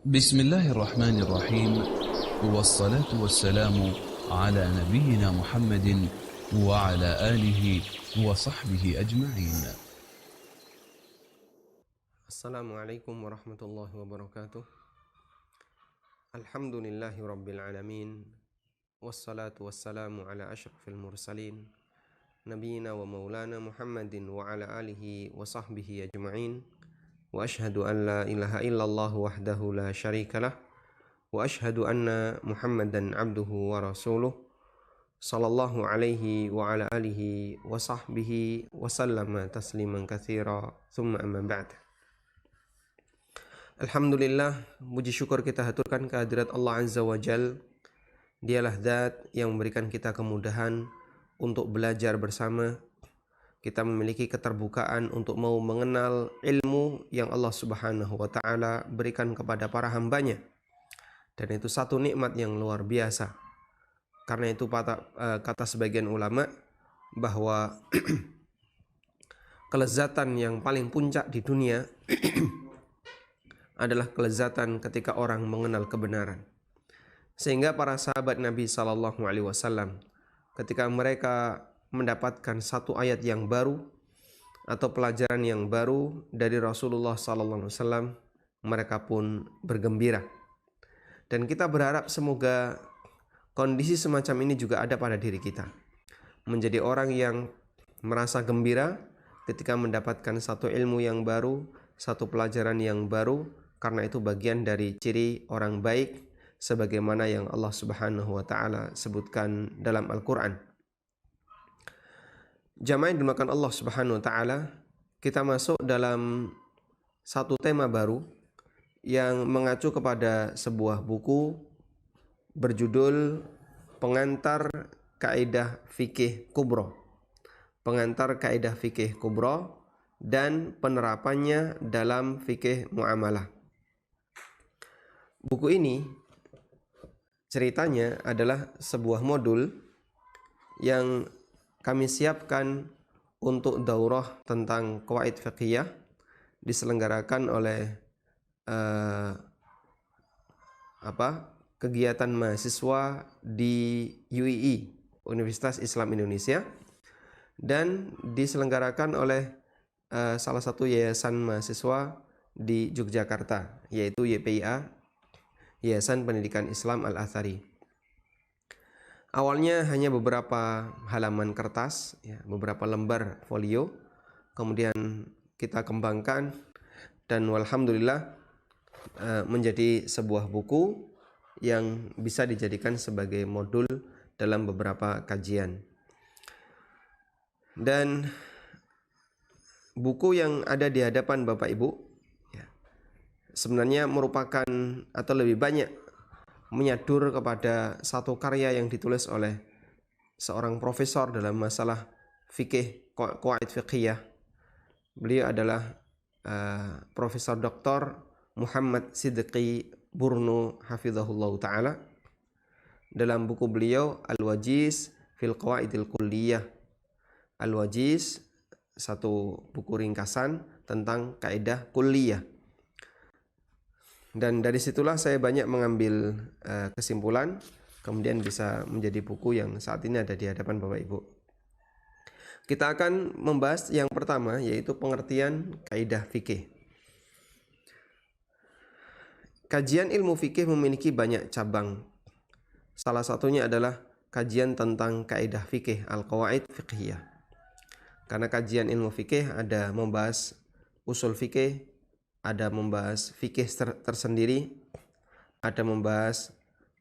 بسم الله الرحمن الرحيم، والصلاة والسلام على نبينا محمد وعلى آله وصحبه أجمعين. Assalamualaikum warahmatullahi wabarakatuh. Alhamdulillahi rabbil alamin. Wassalatu wassalamu ala asyrafil mursalin nabiyina wa maulana Muhammadin wa ala alihi wa sahbihi ajma'in. Wa ashhadu an la ilaha illallah wahdahu la syarikalah. Wa ashhadu anna Muhammadan abduhu wa rasuluh. Sallallahu alaihi wa ala alihi wa sahbihi wa sallama tasliman katsira. Thumma amma ba'd. Alhamdulillah, puji syukur kita haturkan kehadirat Allah Azza wa Jal. Dialah zat yang memberikan kita kemudahan untuk belajar bersama. Kita memiliki keterbukaan untuk mau mengenal ilmu yang Allah Subhanahu wa Ta'ala berikan kepada para hambanya. Dan itu satu nikmat yang luar biasa. Karena itu kata sebagian ulama bahwa kelezatan yang paling puncak di dunia adalah kelezatan ketika orang mengenal kebenaran. Sehingga para sahabat Nabi SAW ketika mereka mendapatkan satu ayat yang baru atau pelajaran yang baru dari Rasulullah SAW, mereka pun bergembira. Dan kita berharap semoga kondisi semacam ini juga ada pada diri kita. Menjadi orang yang merasa gembira ketika mendapatkan satu ilmu yang baru, satu pelajaran yang baru, karena itu bagian dari ciri orang baik sebagaimana yang Allah Subhanahu wa Ta'ala sebutkan dalam Al-Quran. Jamaah yang dimakan Allah Subhanahu wa Ta'ala, kita masuk dalam satu tema baru yang mengacu kepada sebuah buku berjudul Pengantar Kaidah Fikih Kubro. Pengantar Kaidah Fikih Kubro dan penerapannya dalam fikih muamalah. Buku ini ceritanya adalah sebuah modul yang kami siapkan untuk daurah tentang qawaid fiqhiyah diselenggarakan oleh kegiatan mahasiswa di UII, Universitas Islam Indonesia, dan diselenggarakan oleh salah satu yayasan mahasiswa di Yogyakarta, yaitu YPIA, Yayasan Pendidikan Islam Al-Athari. Awalnya hanya beberapa halaman kertas, beberapa lembar folio, kemudian kita kembangkan dan walhamdulillah menjadi sebuah buku yang bisa dijadikan sebagai modul dalam beberapa kajian. Dan buku yang ada di hadapan Bapak Ibu sebenarnya merupakan atau lebih banyak menyadur kepada satu karya yang ditulis oleh seorang profesor dalam masalah fikih, qawaid fiqhiyah. Beliau adalah Profesor Dr. Muhammad Siddiqi Burnu hafizahullah ta'ala. Dalam buku beliau Al-Wajiz fil Qawaidil Kulliyah. Al-Wajiz, satu buku ringkasan tentang kaidah kulliyah. Dan dari situlah saya banyak mengambil kesimpulan, kemudian bisa menjadi buku yang saat ini ada di hadapan Bapak Ibu. Kita akan membahas yang pertama, yaitu pengertian kaidah fikih. Kajian ilmu fikih memiliki banyak cabang. Salah satunya adalah kajian tentang kaidah fikih, al-qawaid fiqhiyah. Karena kajian ilmu fikih ada membahas usul fikih, ada membahas fikih tersendiri, ada membahas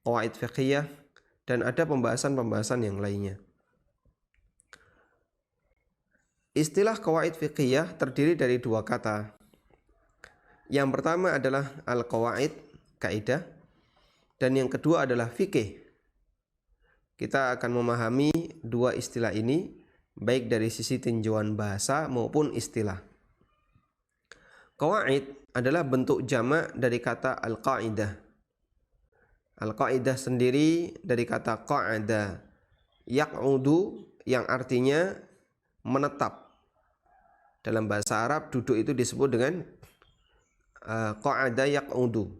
qawaid fiqhiyah, dan ada pembahasan-pembahasan yang lainnya. Istilah qawaid fiqhiyah terdiri dari dua kata. Yang pertama adalah al-qawaid, kaidah, dan yang kedua adalah fikih. Kita akan memahami dua istilah ini baik dari sisi tinjauan bahasa maupun istilah. Qawaid adalah bentuk jamak dari kata al-qaidah. Al-qaidah sendiri dari kata qa'ada yaq'udu, yang artinya menetap. Dalam bahasa Arab, duduk itu disebut dengan qa'ada yaq'udu.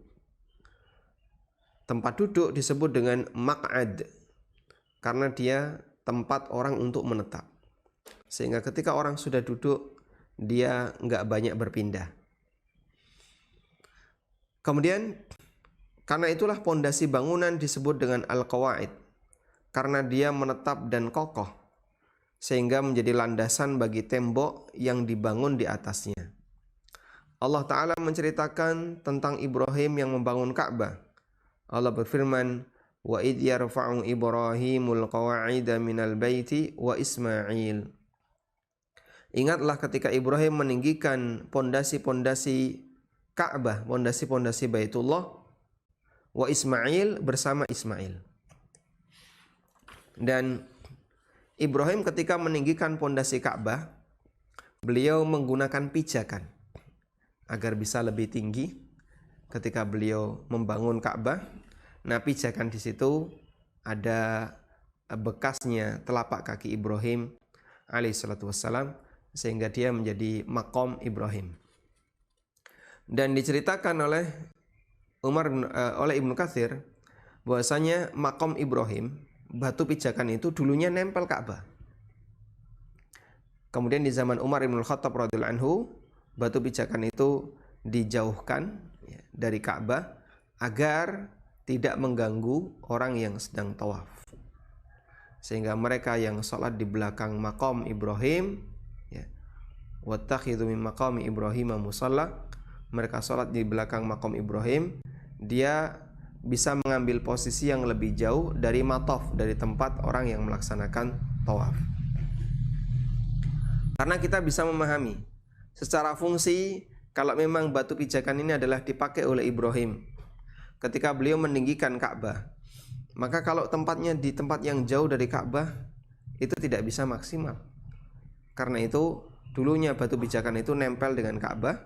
Tempat duduk disebut dengan maq'ad karena dia tempat orang untuk menetap. Sehingga ketika orang sudah duduk, dia nggak banyak berpindah. Kemudian karena itulah pondasi bangunan disebut dengan al-qawaid, karena dia menetap dan kokoh sehingga menjadi landasan bagi tembok yang dibangun di atasnya. Allah Ta'ala menceritakan tentang Ibrahim yang membangun Ka'bah. Allah berfirman, wa idh yarfa'u Ibrahimul qawa'ida minal baiti wa Ismail. Ingatlah ketika Ibrahim meninggikan pondasi-pondasi Ka'bah, pondasi-pondasi Baitullah, wa Ismail bersama Ismail. Dan Ibrahim ketika meninggikan pondasi Ka'bah, beliau menggunakan pijakan agar bisa lebih tinggi ketika beliau membangun Ka'bah. Nah, pijakan di situ ada bekasnya telapak kaki Ibrahim alaihissalatu wassalam, sehingga dia menjadi maqam Ibrahim. Dan diceritakan oleh Ibnu Katsir bahwasanya maqam Ibrahim, batu pijakan itu dulunya nempel Ka'bah. Kemudian di zaman Umar bin Khattab radhiyallahu anhu, batu pijakan itu dijauhkan dari Ka'bah agar tidak mengganggu orang yang sedang tawaf. Sehingga mereka yang sholat di belakang maqam Ibrahim, wattakhidhu min maqami Ibrahim musalla, mereka sholat di belakang maqam Ibrahim, dia bisa mengambil posisi yang lebih jauh dari mataf, dari tempat orang yang melaksanakan tawaf. Karena kita bisa memahami secara fungsi, kalau memang batu pijakan ini adalah dipakai oleh Ibrahim ketika beliau meninggikan Ka'bah, maka kalau tempatnya di tempat yang jauh dari Ka'bah, itu tidak bisa maksimal. Karena itu dulunya batu pijakan itu nempel dengan Ka'bah,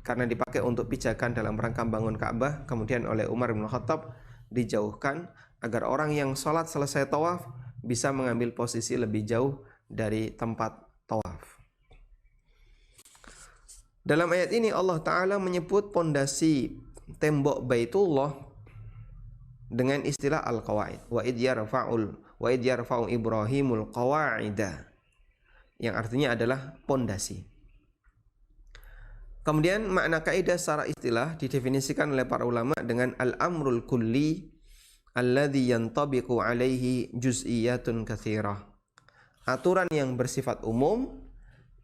karena dipakai untuk pijakan dalam rangka bangun Ka'bah. Kemudian oleh Umar bin Khattab dijauhkan agar orang yang sholat selesai tawaf bisa mengambil posisi lebih jauh dari tempat tawaf. Dalam ayat ini Allah Ta'ala menyebut pondasi tembok Baitullah dengan istilah al-qawaid. Wa idh yarfa'u Ibrahimul qawa'ida, yang artinya adalah pondasi. Kemudian makna kaidah secara istilah didefinisikan oleh para ulama dengan al-amrul kulli alladhi yantabiqu alaihi juz'iyatun katsirah. Aturan yang bersifat umum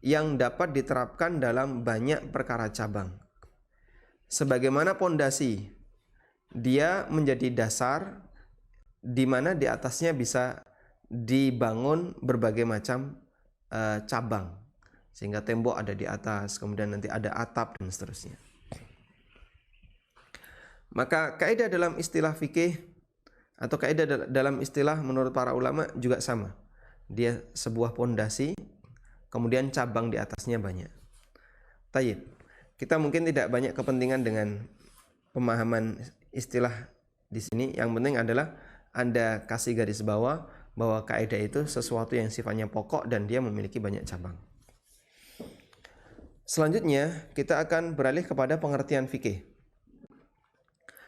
yang dapat diterapkan dalam banyak perkara cabang. Sebagaimana pondasi, dia menjadi dasar di mana di atasnya bisa dibangun berbagai macam cabang. Sehingga tembok ada di atas, kemudian nanti ada atap dan seterusnya. Maka kaidah dalam istilah fikih atau kaidah dalam istilah menurut para ulama juga sama. Dia sebuah pondasi, kemudian cabang di atasnya banyak. Tayyib. Kita mungkin tidak banyak kepentingan dengan pemahaman istilah di sini. Yang penting adalah Anda kasih garis bawah bahwa kaidah itu sesuatu yang sifatnya pokok dan dia memiliki banyak cabang. Selanjutnya kita akan beralih kepada pengertian fikih.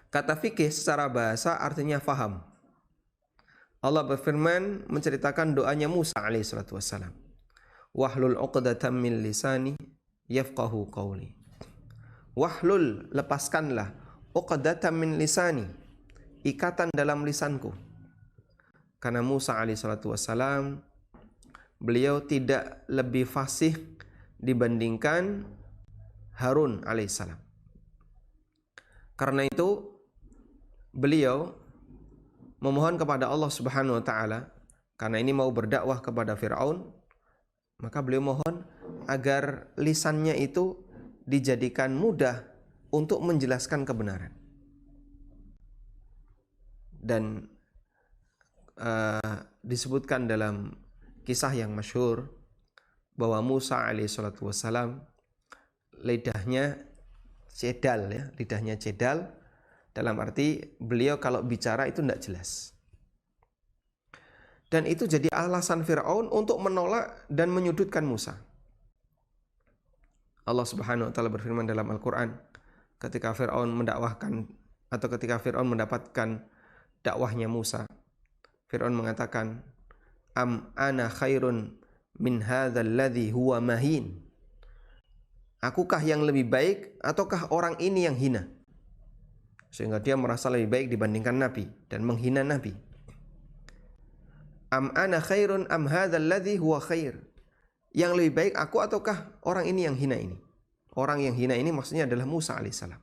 Kata fikih secara bahasa artinya faham. Allah berfirman menceritakan doanya Musa alaihissalatu wassalam. Wahlul 'uqdatam min lisani yafqahu qawli. Wahlul, lepaskanlah, 'uqdatam min lisani, ikatan dalam lisanku. Karena Musa alaihissalatu wassalam, beliau tidak lebih fasih dibandingkan Harun alaihissalam. Karena itu beliau memohon kepada Allah Subhanahu wa taala, karena ini mau berdakwah kepada Firaun, maka beliau mohon agar lisannya itu dijadikan mudah untuk menjelaskan kebenaran. Dan disebutkan dalam kisah yang masyhur bahwa Musa alaihissalatu wassalam lidahnya cedal, dalam arti beliau kalau bicara itu tidak jelas. Dan itu jadi alasan Firaun untuk menolak dan menyudutkan Musa. Allah Subhanahu wa taala berfirman dalam Al-Qur'an ketika Firaun mendakwahkan atau ketika Fir'aun mendapatkan dakwahnya Musa, Fir'aun mengatakan, am ana khairun min hadzal ladzi huwa mahin. Akukah yang lebih baik ataukah orang ini yang hina? Sehingga dia merasa lebih baik dibandingkan Nabi dan menghina Nabi. Am ana khairun am hadzal ladzi huwa khair. Yang lebih baik aku ataukah orang ini yang hina ini? Orang yang hina ini maksudnya adalah Musa alaihissalam.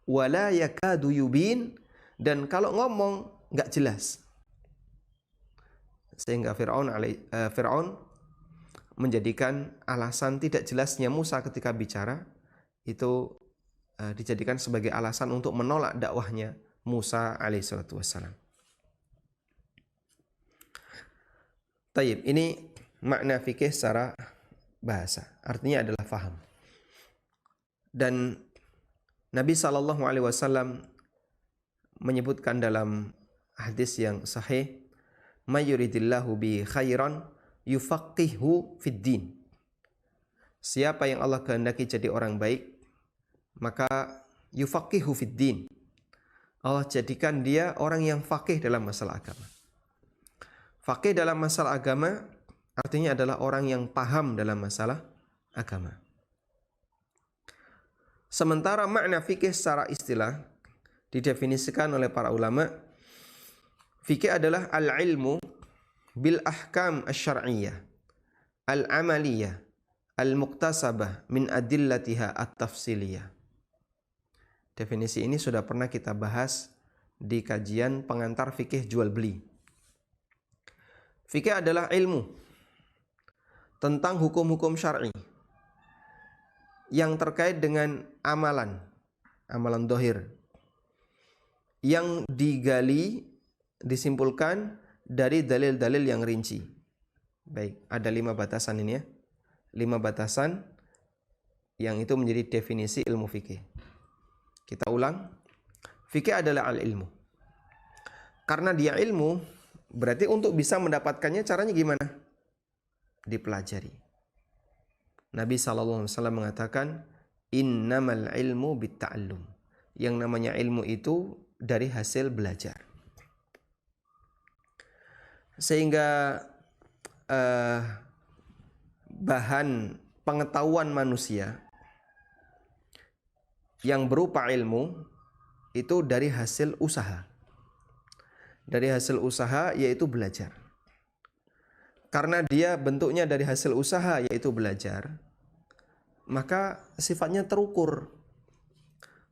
Wala yakadu yubin, dan kalau ngomong enggak jelas. Sehingga Fir'aun menjadikan alasan tidak jelasnya Musa ketika bicara itu dijadikan sebagai alasan untuk menolak dakwahnya Musa alaihissalatu wassalam. Taib, ini makna fikih secara bahasa, artinya adalah faham. Dan Nabi SAW menyebutkan dalam hadis yang sahih, may yuridillahu bi khairan yufaqihu fid din. Siapa yang Allah kehendaki jadi orang baik, maka yufaqihu fid din, Allah jadikan dia orang yang faqih dalam masalah agama. Faqih dalam masalah agama artinya adalah orang yang paham dalam masalah agama. Sementara makna fikih secara istilah didefinisikan oleh para ulama, fikih adalah al-ilmu bil ahkam asy-syar'iyyah, al-amaliyah, al-muktasabah min adillatiha at-tafsiliyah. Definisi ini sudah pernah kita bahas di kajian pengantar fikih jual beli. Fikih adalah ilmu tentang hukum-hukum syar'i yang terkait dengan amalan dohir, yang digali, disimpulkan dari dalil-dalil yang rinci. Baik, ada 5 batasan ini ya. 5 batasan yang itu menjadi definisi ilmu fikih. Kita ulang. Fikih adalah al-ilmu. Karena dia ilmu, berarti untuk bisa mendapatkannya caranya gimana? Dipelajari. Nabi SAW mengatakan, innamal ilmu bitta'allum. Yang namanya ilmu itu dari hasil belajar. Sehingga bahan pengetahuan manusia yang berupa ilmu itu dari hasil usaha. Dari hasil usaha yaitu belajar. Karena dia bentuknya dari hasil usaha yaitu belajar, maka sifatnya terukur.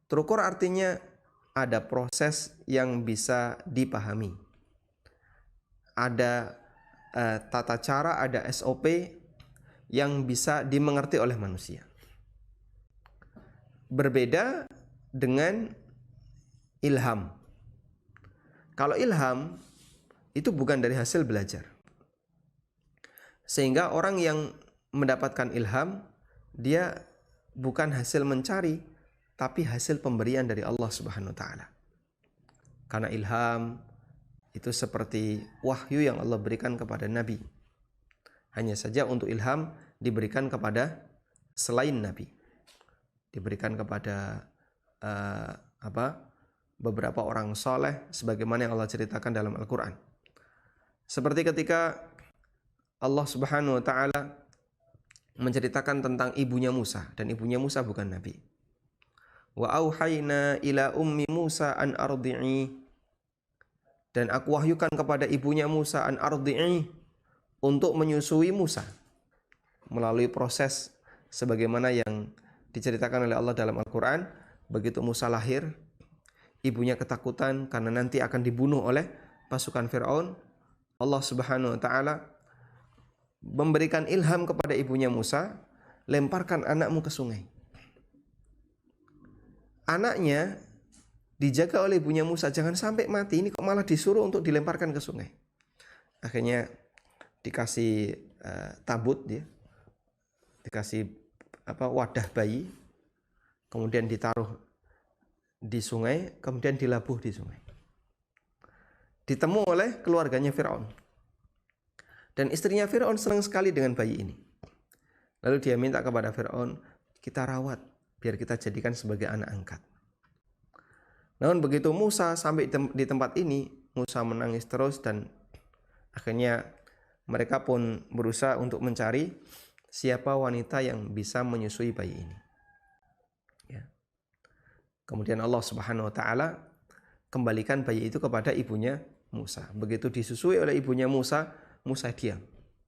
Terukur artinya ada proses yang bisa dipahami. Ada tata cara, ada SOP yang bisa dimengerti oleh manusia. Berbeda dengan ilham. Kalau ilham itu bukan dari hasil belajar. Sehingga orang yang mendapatkan ilham, dia bukan hasil mencari, tapi hasil pemberian dari Allah Subhanahu wa taala. Karena ilham itu seperti wahyu yang Allah berikan kepada Nabi. Hanya saja untuk ilham diberikan kepada selain Nabi. Diberikan kepada beberapa orang soleh sebagaimana yang Allah ceritakan dalam Al-Quran. Seperti ketika Allah Subhanahu wa taala menceritakan tentang ibunya Musa, dan ibunya Musa bukan nabi. Wa auhayna ila ummi Musa an ardi'i, dan aku wahyukan kepada ibunya Musa an ardi'i, untuk menyusui Musa melalui proses sebagaimana yang diceritakan oleh Allah dalam Al-Quran. Begitu Musa lahir, ibunya ketakutan karena nanti akan dibunuh oleh pasukan Fir'aun. Allah Subhanahu wa taala memberikan ilham kepada ibunya Musa, lemparkan anakmu ke sungai. Anaknya dijaga oleh ibunya Musa, jangan sampai mati, ini kok malah disuruh untuk dilemparkan ke sungai. Akhirnya dikasih tabut dia, dikasih wadah bayi, kemudian ditaruh di sungai, kemudian dilabuh di sungai. Ditemu oleh keluarganya Fir'aun. Dan istrinya Fir'aun senang sekali dengan bayi ini. Lalu dia minta kepada Fir'aun, kita rawat biar kita jadikan sebagai anak angkat. Namun begitu Musa sampai di tempat ini, Musa menangis terus dan akhirnya mereka pun berusaha untuk mencari siapa wanita yang bisa menyusui bayi ini. Ya. Kemudian Allah Subhanahu wa taala kembalikan bayi itu kepada ibunya Musa. Begitu disusui oleh ibunya Musa, Musa diam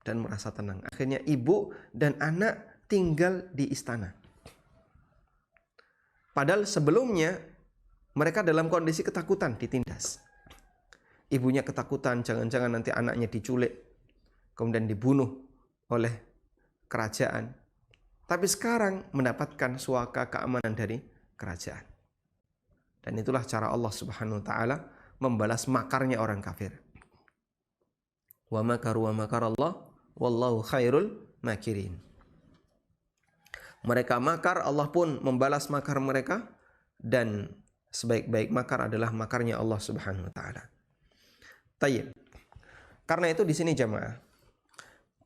dan merasa tenang. Akhirnya ibu dan anak tinggal di istana. Padahal sebelumnya mereka dalam kondisi ketakutan, ditindas. Ibunya ketakutan, jangan-jangan nanti anaknya diculik, kemudian dibunuh oleh kerajaan. Tapi sekarang mendapatkan suaka keamanan dari kerajaan. Dan itulah cara Allah Subhanahu wa taala membalas makarnya orang kafir. Wa makaru wa makarallah wallahu khairul makirin. Mereka makar, Allah pun membalas makar mereka, dan sebaik-baik makar adalah makarnya Allah Subhanahu wa taala. Tayyib. Karena itu di sini jamaah,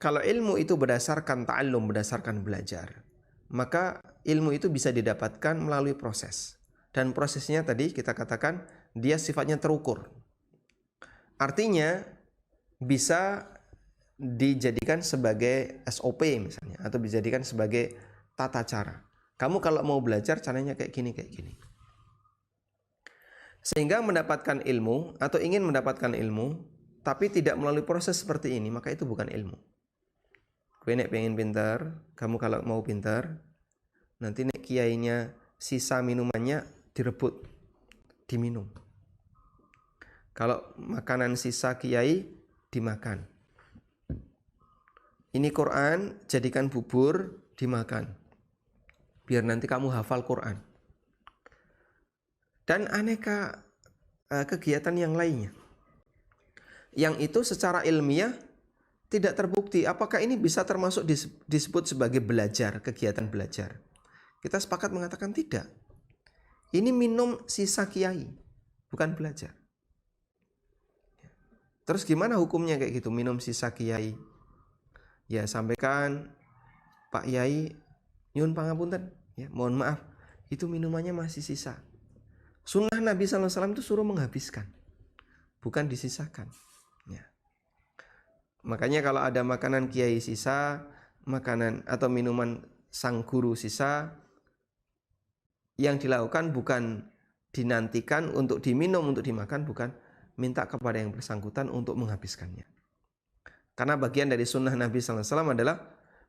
kalau ilmu itu berdasarkan ta'allum, berdasarkan belajar, maka ilmu itu bisa didapatkan melalui proses. Dan prosesnya tadi kita katakan dia sifatnya terukur. Artinya bisa dijadikan sebagai SOP misalnya, atau dijadikan sebagai tata cara. Kamu kalau mau belajar caranya kayak gini, kayak gini. Sehingga mendapatkan ilmu atau ingin mendapatkan ilmu tapi tidak melalui proses seperti ini, maka itu bukan ilmu. Kowe nek pengen pintar, kamu kalau mau pintar, nanti nek kiainya sisa minumannya direbut, diminum. Kalau makanan sisa kiai dimakan. Ini Quran jadikan bubur, dimakan. Biar nanti kamu hafal Quran. Dan aneka kegiatan yang lainnya. Yang itu secara ilmiah tidak terbukti apakah ini bisa termasuk disebut sebagai belajar, kegiatan belajar. Kita sepakat mengatakan tidak. Ini minum sisa kiai, bukan belajar. Terus gimana hukumnya kayak gitu, minum sisa kiai? Ya sampaikan, Pak Yai, nyuwun pangapunten, ya mohon maaf, itu minumannya masih sisa. Sunnah Nabi SAW itu suruh menghabiskan, bukan disisakan. Ya. Makanya kalau ada makanan kiai sisa, makanan atau minuman sang guru sisa, yang dilakukan bukan dinantikan untuk diminum, untuk dimakan, bukan, minta kepada yang bersangkutan untuk menghabiskannya. Karena bagian dari sunnah Nabi SAW adalah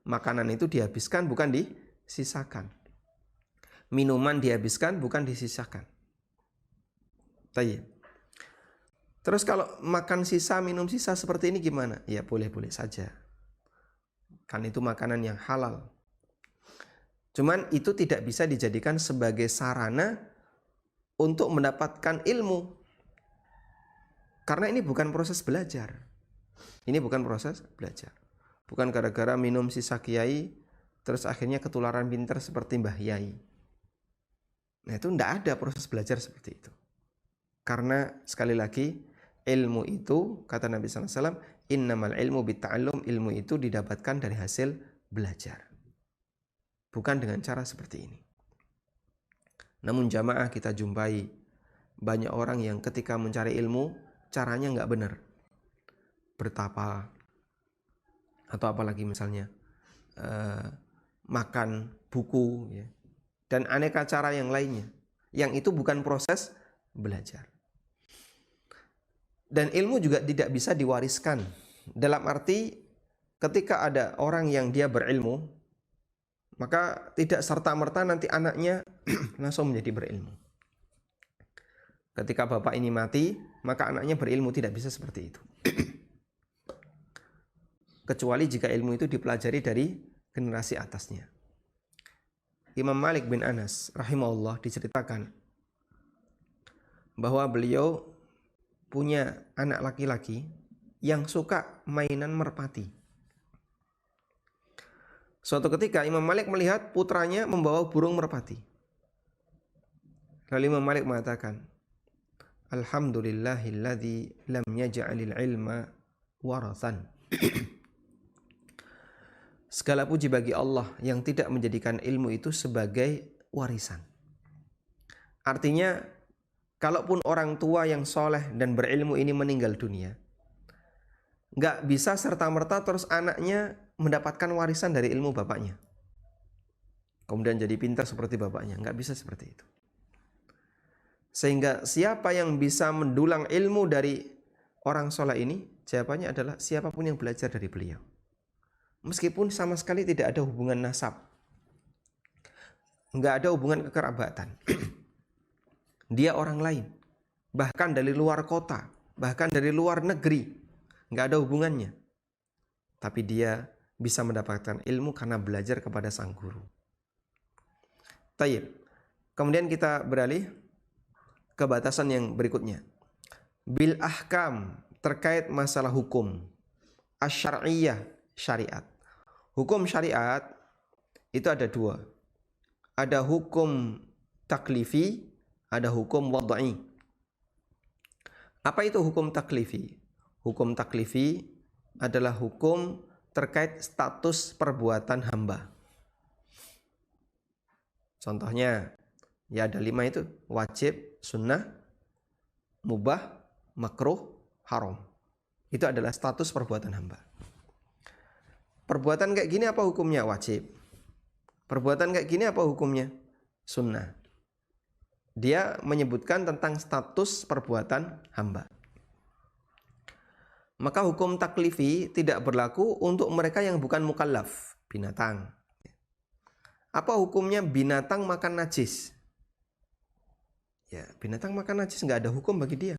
makanan itu dihabiskan, bukan disisakan. Minuman dihabiskan, bukan disisakan. Tayyib. Terus kalau makan sisa, minum sisa seperti ini gimana? Ya boleh-boleh saja. Kan itu makanan yang halal. Cuman itu tidak bisa dijadikan sebagai sarana untuk mendapatkan ilmu. Karena ini bukan proses belajar. Ini bukan proses belajar. Bukan gara-gara minum sisa kiai, terus akhirnya ketularan pintar seperti Mbah Yai. Nah itu tidak ada proses belajar seperti itu. Karena sekali lagi, ilmu itu, kata Nabi SAW, innamal ilmu bitta'allum, ilmu itu didapatkan dari hasil belajar. Bukan dengan cara seperti ini. Namun jamaah kita jumpai banyak orang yang ketika mencari ilmu, caranya nggak benar. Bertapa, atau apalagi misalnya makan buku, ya, dan aneka cara yang lainnya. Yang itu bukan proses belajar. Dan ilmu juga tidak bisa diwariskan. Dalam arti ketika ada orang yang dia berilmu, maka tidak serta-merta nanti anaknya langsung menjadi berilmu. Ketika bapak ini mati, maka anaknya berilmu, tidak bisa seperti itu. Kecuali jika ilmu itu dipelajari dari generasi atasnya. Imam Malik bin Anas rahimahullah diceritakan bahwa beliau punya anak laki-laki yang suka mainan merpati. Suatu ketika Imam Malik melihat putranya membawa burung merpati. Lalu Imam Malik mengatakan, Alhamdulillahilladzi lam yaj'alil ilma warathan. Segala puji bagi Allah yang tidak menjadikan ilmu itu sebagai warisan. Artinya kalaupun orang tua yang soleh dan berilmu ini meninggal dunia, nggak bisa serta-merta terus anaknya mendapatkan warisan dari ilmu bapaknya, kemudian jadi pintar seperti bapaknya. Nggak bisa seperti itu. Sehingga siapa yang bisa mendulang ilmu dari orang soleh ini, jawabannya adalah siapapun yang belajar dari beliau. Meskipun sama sekali tidak ada hubungan nasab, nggak ada hubungan kekerabatan. Dia orang lain, bahkan dari luar kota, bahkan dari luar negeri, nggak ada hubungannya. Tapi dia bisa mendapatkan ilmu karena belajar kepada sang guru. Tayyib. Kemudian kita beralih ke batasan yang berikutnya. Bil ahkam, terkait masalah hukum. Asy-syar'iyyah, syariat. Hukum syariat itu ada dua. Ada hukum taklifi, ada hukum wad'i. Apa itu hukum taklifi? Hukum taklifi adalah hukum terkait status perbuatan hamba. Contohnya, ya ada 5 itu. Wajib, sunnah, mubah, makruh, haram. Itu adalah status perbuatan hamba. Perbuatan kayak gini apa hukumnya? Wajib. Perbuatan kayak gini apa hukumnya? Sunnah. Dia menyebutkan tentang status perbuatan hamba. Maka hukum taklifi tidak berlaku untuk mereka yang bukan mukallaf, binatang. Apa hukumnya binatang makan najis? Ya, binatang makan najis nggak ada hukum bagi dia.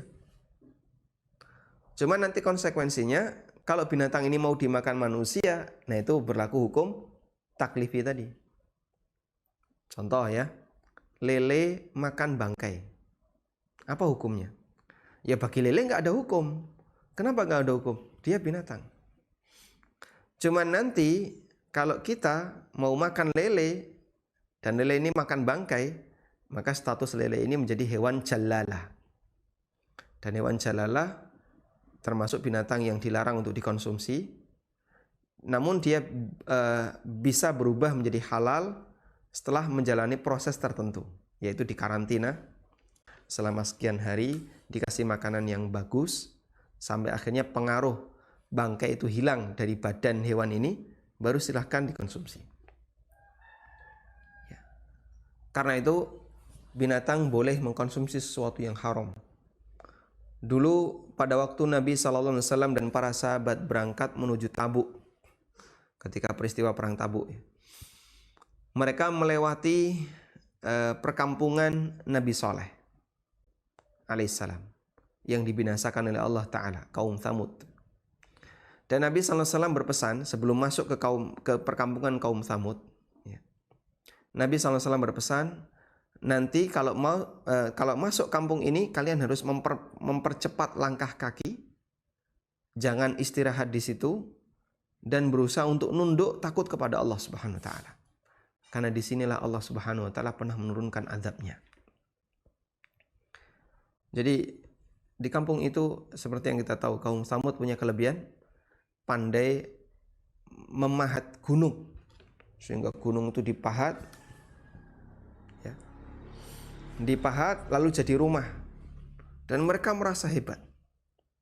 Cuma nanti konsekuensinya, kalau binatang ini mau dimakan manusia, nah itu berlaku hukum taklifi tadi. Contoh ya, lele makan bangkai. Apa hukumnya? Ya bagi lele nggak ada hukum. Kenapa nggak ada hukum? Dia binatang. Cuma nanti kalau kita mau makan lele dan lele ini makan bangkai, maka status lele ini menjadi hewan jalalah. Dan hewan jalalah termasuk binatang yang dilarang untuk dikonsumsi. Namun dia bisa berubah menjadi halal setelah menjalani proses tertentu, yaitu dikarantina selama sekian hari, dikasih makanan yang bagus, sampai akhirnya pengaruh bangkai itu hilang dari badan hewan ini, baru silahkan dikonsumsi. Ya. Karena itu binatang boleh mengkonsumsi sesuatu yang haram. Dulu pada waktu Nabi SAW dan para sahabat berangkat menuju Tabuk, ketika peristiwa perang Tabuk, mereka melewati perkampungan Nabi Saleh alaihissalam yang dibinasakan oleh Allah Ta'ala, kaum Tsamud. Dan Nabi SAW berpesan sebelum masuk ke perkampungan kaum Tsamud, ya, Nabi SAW berpesan, nanti kalau masuk kampung ini kalian harus mempercepat langkah kaki, jangan istirahat di situ, dan berusaha untuk nunduk takut kepada Allah Subhanahu Wa Taala, karena disinilah Allah Subhanahu Wa Taala pernah menurunkan azabnya. Jadi di kampung itu seperti yang kita tahu, kaum Tsamud punya kelebihan, pandai memahat gunung, sehingga gunung itu dipahat, ya, dipahat lalu jadi rumah, dan mereka merasa hebat.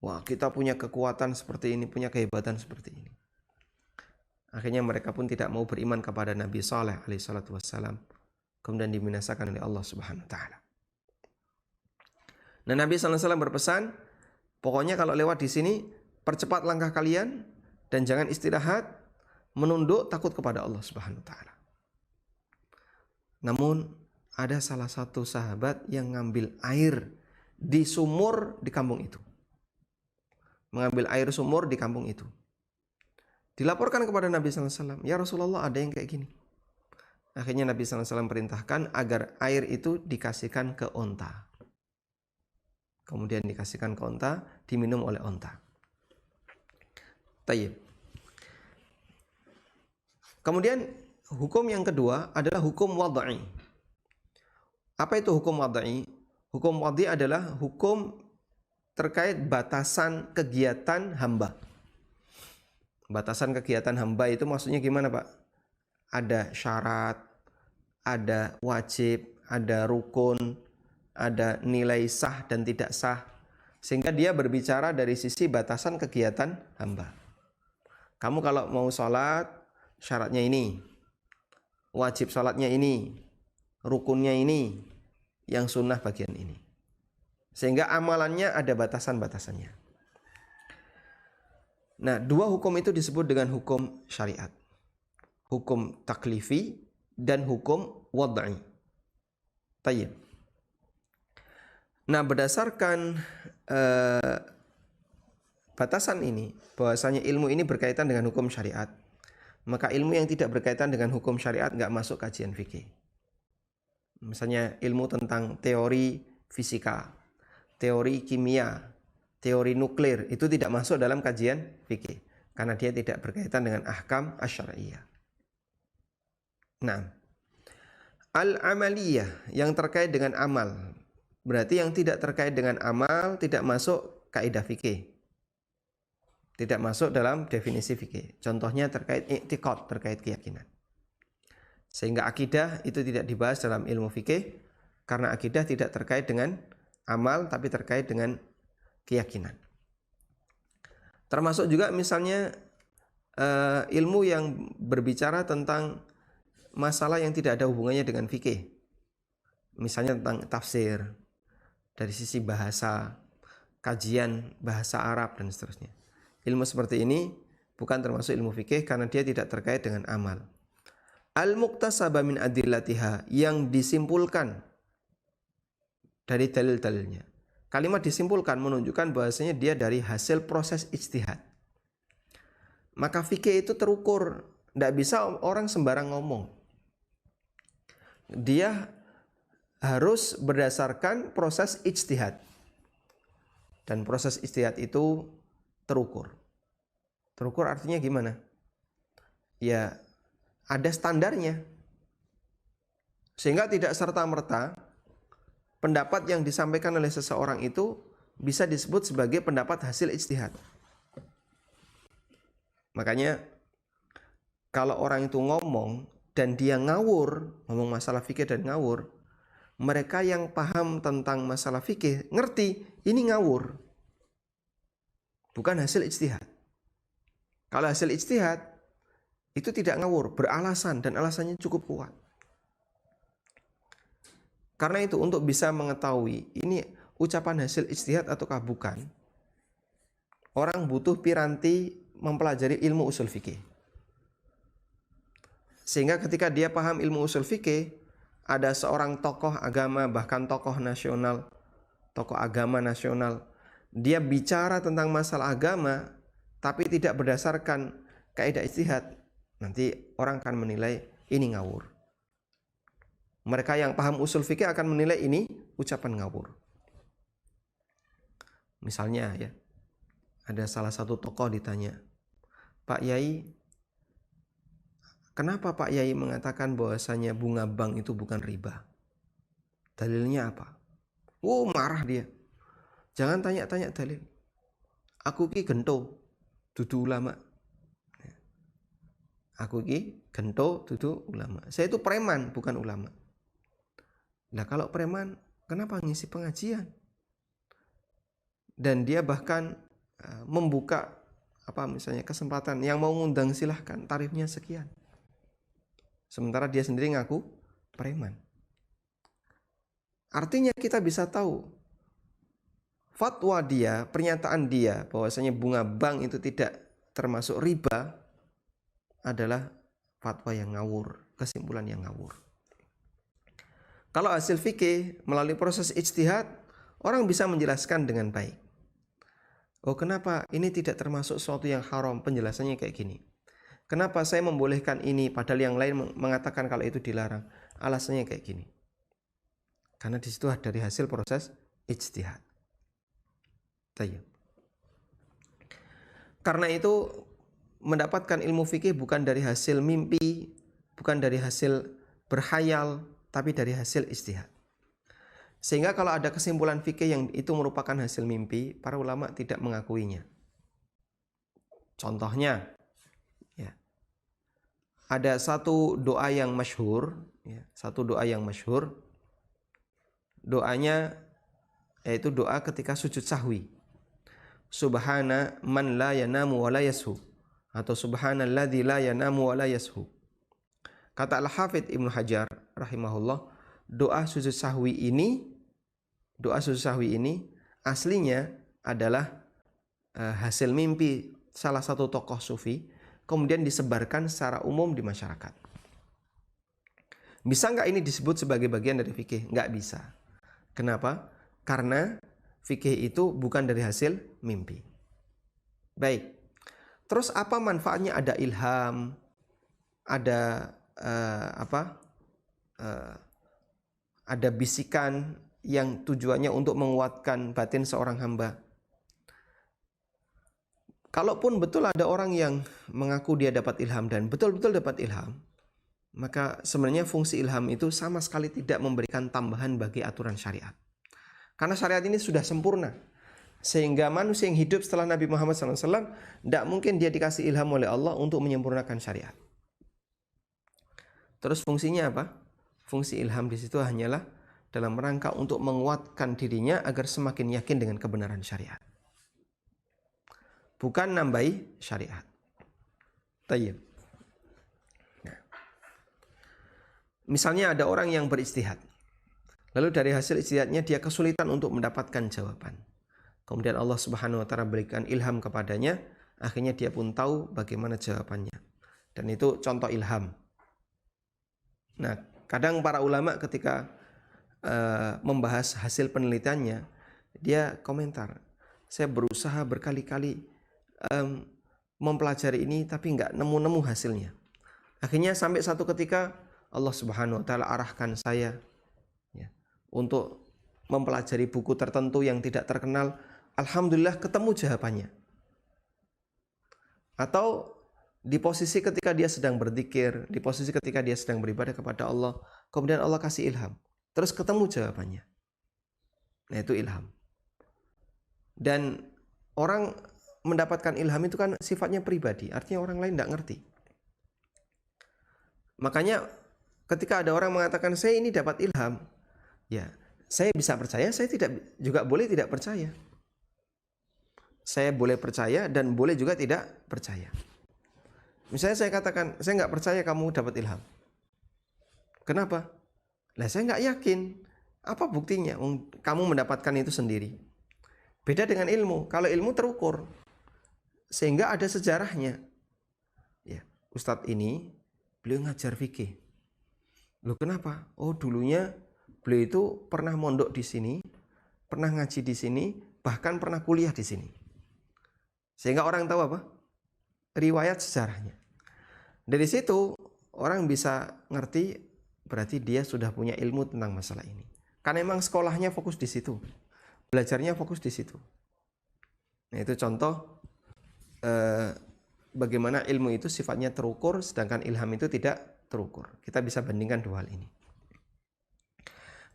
Wah, kita punya kekuatan seperti ini, punya kehebatan seperti ini. Akhirnya mereka pun tidak mau beriman kepada Nabi Saleh alaihissalatu wassalam, kemudian dibinasakan oleh Allah Subhanahu Wa Taala. Nah, Nabi SAW berpesan, pokoknya kalau lewat di sini, percepat langkah kalian dan jangan istirahat, menunduk takut kepada Allah Subhanahu Wa Taala. Namun ada salah satu sahabat yang ngambil air di sumur di kampung itu, mengambil air sumur di kampung itu. Dilaporkan kepada Nabi SAW, ya Rasulullah, ada yang kayak gini. Akhirnya Nabi SAW perintahkan agar air itu dikasihkan ke onta. Kemudian dikasihkan ke onta, diminum oleh onta. Tayyib. Kemudian hukum yang kedua adalah hukum wad'i. Apa itu hukum wad'i? Hukum wad'i adalah hukum terkait batasan kegiatan hamba. Batasan kegiatan hamba itu maksudnya gimana, Pak? Ada syarat, ada wajib, ada rukun, ada nilai sah dan tidak sah, sehingga dia berbicara dari sisi batasan kegiatan hamba. Kamu kalau mau sholat, syaratnya ini, wajib sholatnya ini, rukunnya ini, yang sunnah bagian ini. Sehingga amalannya ada batasan-batasannya. Nah, dua hukum itu disebut dengan hukum syariat. Hukum taklifi dan hukum wad'i. Tayyib. Nah, berdasarkan batasan ini, bahwasanya ilmu ini berkaitan dengan hukum syariat, maka ilmu yang tidak berkaitan dengan hukum syariat nggak masuk kajian fikih. Misalnya ilmu tentang teori fisika, teori kimia, teori nuklir, itu tidak masuk dalam kajian fikih karena dia tidak berkaitan dengan ahkam asy-syar'iyyah. Nah, al-amaliyah yang terkait dengan amal, berarti yang tidak terkait dengan amal tidak masuk kaidah fikih, tidak masuk dalam definisi fikih. Contohnya terkait i'tiqad, terkait keyakinan. Sehingga akidah itu tidak dibahas dalam ilmu fikih karena akidah tidak terkait dengan amal tapi terkait dengan keyakinan. Termasuk juga misalnya ilmu yang berbicara tentang masalah yang tidak ada hubungannya dengan fikih. Misalnya tentang tafsir, dari sisi bahasa, kajian bahasa Arab dan seterusnya. Ilmu seperti ini bukan termasuk ilmu fikih karena dia tidak terkait dengan amal. Al-muktasaba min adillatiha, yang disimpulkan dari dalil-dalilnya. Kalimat disimpulkan menunjukkan bahwasanya dia dari hasil proses ijtihad. Maka fikih itu terukur, tidak bisa orang sembarang ngomong. Dia harus berdasarkan proses ijtihad. Dan proses ijtihad itu terukur. Terukur artinya gimana? Ya, ada standarnya. Sehingga tidak serta-merta pendapat yang disampaikan oleh seseorang itu bisa disebut sebagai pendapat hasil ijtihad. Makanya kalau orang itu ngomong dan dia ngawur, ngomong masalah fikih dan ngawur, mereka yang paham tentang masalah fikih ngerti ini ngawur, bukan hasil ijtihad. Kalau hasil ijtihad itu tidak ngawur, beralasan dan alasannya cukup kuat. Karena itu untuk bisa mengetahui ini ucapan hasil ijtihad ataukah bukan, orang butuh piranti mempelajari ilmu usul fikih. Sehingga ketika dia paham ilmu usul fikih, ada seorang tokoh agama, bahkan tokoh nasional, tokoh agama nasional, dia bicara tentang masalah agama tapi tidak berdasarkan kaidah ijtihad, nanti orang akan menilai ini ngawur. Mereka yang paham usul fikih akan menilai ini ucapan ngawur. Misalnya ya, ada salah satu tokoh ditanya, "Pak Yai, kenapa Pak Yai mengatakan bahwasanya bunga bank itu bukan riba? Dalilnya apa?" Marah dia. Jangan tanya-tanya dalil. Aku ki gento, dudu ulama. Aku ki gento, dudu ulama. Saya itu preman, bukan ulama. Nah, kalau preman, kenapa ngisi pengajian? Dan dia bahkan membuka misalnya kesempatan, yang mau ngundang silahkan, tarifnya sekian. Sementara dia sendiri ngaku preman. Artinya kita bisa tahu fatwa dia, pernyataan dia bahwasanya bunga bank itu tidak termasuk riba adalah fatwa yang ngawur, kesimpulan yang ngawur. Kalau hasil fikih melalui proses ijtihad, orang bisa menjelaskan dengan baik. Oh, kenapa ini tidak termasuk sesuatu yang haram? Penjelasannya kayak gini. Kenapa saya membolehkan ini padahal yang lain mengatakan kalau itu dilarang? Alasannya kayak gini. Karena di situ dari hasil proses ijtihad. Tayyib. Karena itu mendapatkan ilmu fikih bukan dari hasil mimpi, bukan dari hasil berhayal, tapi dari hasil ijtihad. Sehingga kalau ada kesimpulan fikih yang itu merupakan hasil mimpi, para ulama tidak mengakuinya. Contohnya, ya, ada satu doa yang masyhur, ya, doanya yaitu doa ketika sujud sahwi. Subhana man la yanamu wa la yashu, atau subhanalladzi la yanamu wa la yashu. Kata Al-Hafidz Ibnu Hajar rahimahullah, doa sujud sahwi ini aslinya adalah hasil mimpi salah satu tokoh sufi, kemudian disebarkan secara umum di masyarakat. Bisa nggak ini disebut sebagai bagian dari fikih? Nggak bisa. Kenapa? Karena fikih itu bukan dari hasil mimpi. Baik. Terus apa manfaatnya ada ilham, ada ada bisikan yang tujuannya untuk menguatkan batin seorang hamba? Kalaupun betul ada orang yang mengaku dia dapat ilham dan betul-betul dapat ilham, maka sebenarnya fungsi ilham itu sama sekali tidak memberikan tambahan bagi aturan syariat. Karena syariat ini sudah sempurna, sehingga manusia yang hidup setelah Nabi Muhammad SAW tidak mungkin dia dikasih ilham oleh Allah untuk menyempurnakan syariat. Terus fungsinya apa? Fungsi ilham di situ hanyalah dalam rangka untuk menguatkan dirinya agar semakin yakin dengan kebenaran syariat, bukan nambahi syariat. Tayyib. Nah, misalnya ada orang yang beristihad, lalu dari hasil ijtihadnya dia kesulitan untuk mendapatkan jawaban. Kemudian Allah Subhanahu wa taala berikan ilham kepadanya, akhirnya dia pun tahu bagaimana jawabannya. Dan itu contoh ilham. Nah, kadang para ulama ketika membahas hasil penelitiannya, dia komentar, saya berusaha berkali-kali mempelajari ini tapi nggak nemu-nemu hasilnya. Akhirnya sampai satu ketika Allah Subhanahu wa taala arahkan saya untuk mempelajari buku tertentu yang tidak terkenal. Alhamdulillah ketemu jawabannya. Atau di posisi ketika dia sedang berzikir, di posisi ketika dia sedang beribadah kepada Allah, kemudian Allah kasih ilham, terus ketemu jawabannya. Nah, itu ilham. Dan orang mendapatkan ilham itu kan sifatnya pribadi, artinya orang lain tidak ngerti. Makanya ketika ada orang mengatakan saya ini dapat ilham, ya, saya bisa percaya, saya juga boleh tidak percaya. Saya boleh percaya dan boleh juga tidak percaya. Misalnya saya katakan, saya nggak percaya kamu dapat ilham. Kenapa? Lah saya nggak yakin. Apa buktinya? Kamu mendapatkan itu sendiri. Beda dengan ilmu. Kalau ilmu terukur, sehingga ada sejarahnya. Ya, Ustadz ini beliau ngajar fikih. Loh kenapa? Oh dulunya beliau itu pernah mondok di sini, pernah ngaji di sini, bahkan pernah kuliah di sini. Sehingga orang tahu apa? Riwayat sejarahnya. Dari situ orang bisa ngerti berarti dia sudah punya ilmu tentang masalah ini. Karena memang sekolahnya fokus di situ, belajarnya fokus di situ. Nah, itu contoh bagaimana ilmu itu sifatnya terukur, sedangkan ilham itu tidak terukur. Kita bisa bandingkan dua hal ini.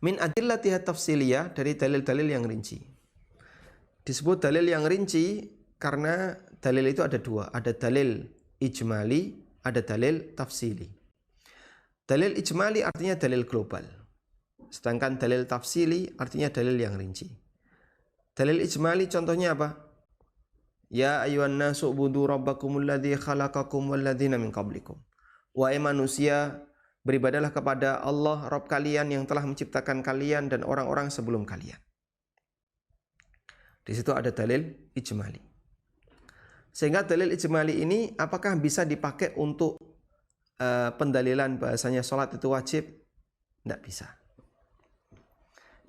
Min adillatiha tafsiliyah, dari dalil-dalil yang rinci. Disebut dalil yang rinci karena dalil itu ada dua. Ada dalil ijmali, ada dalil tafsili. Dalil ijmali artinya dalil global. Sedangkan dalil tafsili artinya dalil yang rinci. Dalil ijmali contohnya apa? Ya ayyuhan nasu ubudu rabbakumul ladzi khalaqakum wal ladzina min qablikum. Wahai manusia, beribadahlah kepada Allah Rabb kalian yang telah menciptakan kalian dan orang-orang sebelum kalian. Di situ ada dalil ijmali. Sehingga dalil ijmali ini apakah bisa dipakai untuk pendalilan bahasanya sholat itu wajib? Tidak bisa.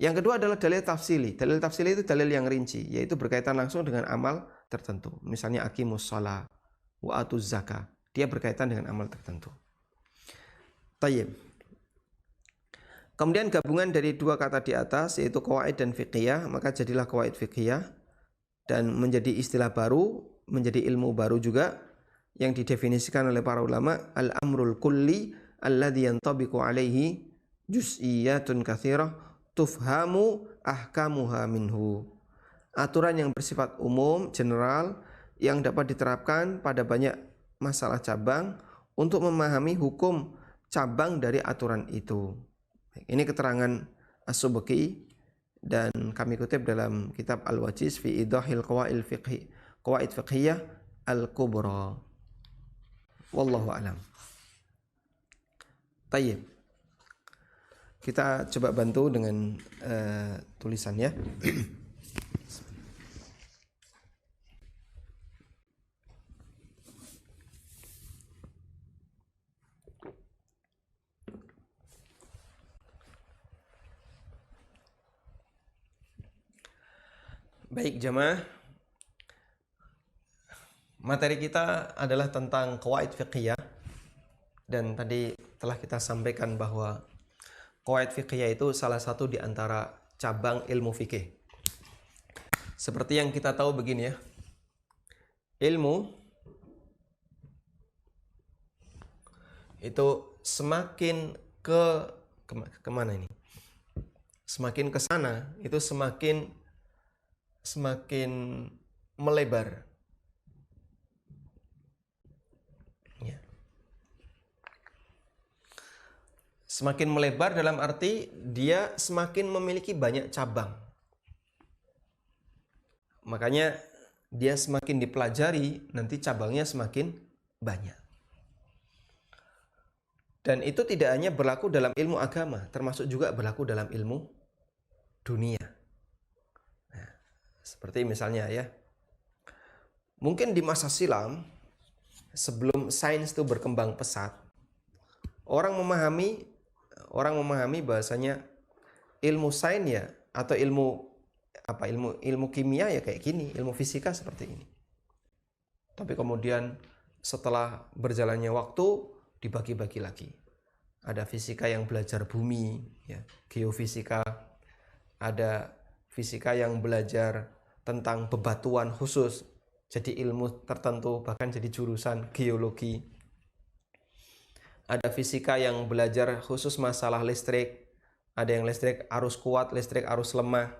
Yang kedua adalah dalil tafsili. Dalil tafsili itu dalil yang rinci, yaitu berkaitan langsung dengan amal tertentu. Misalnya aqimus shalah wa atuz zakah. Dia berkaitan dengan amal tertentu. Tayyib. Kemudian gabungan dari dua kata di atas, yaitu qawaid dan fiqhiyah, maka jadilah qawaid fiqhiyah dan menjadi istilah baru, menjadi ilmu baru juga yang didefinisikan oleh para ulama, al-amrul kulli alladhi yantabiqu alaihi juz'iyatun katsirah tufhamu ahkamuha minhu. Aturan yang bersifat umum, general, yang dapat diterapkan pada banyak masalah cabang untuk memahami hukum cabang dari aturan itu. Ini keterangan As-Subki dan kami kutip dalam kitab Al-Wajiz fi Idahil Qawaid Fiqhiyah Al-Kubra. Wallahu alam. Tayyib. Kita coba bantu dengan tulisannya. Baik jamaah, materi kita adalah tentang qawaid fiqhiyah, dan tadi telah kita sampaikan bahwa qawaid fiqhiyah itu salah satu di antara cabang ilmu fikih. Seperti yang kita tahu begini ya, ilmu itu semakin kemana ini? Semakin ke sana itu semakin melebar. Ya. Semakin melebar dalam arti dia semakin memiliki banyak cabang. Makanya dia semakin dipelajari, nanti cabangnya semakin banyak. Dan itu tidak hanya berlaku dalam ilmu agama, termasuk juga berlaku dalam ilmu dunia. Seperti misalnya ya, mungkin di masa silam sebelum sains itu berkembang pesat, orang memahami bahasanya ilmu sains ya, atau ilmu kimia ya kayak gini, ilmu fisika seperti ini. Tapi kemudian setelah berjalannya waktu dibagi-bagi lagi. Ada fisika yang belajar bumi, ya, geofisika, ada fisika yang belajar tentang bebatuan khusus, jadi ilmu tertentu, bahkan jadi jurusan geologi. Ada fisika yang belajar khusus masalah listrik, ada yang listrik arus kuat, listrik arus lemah,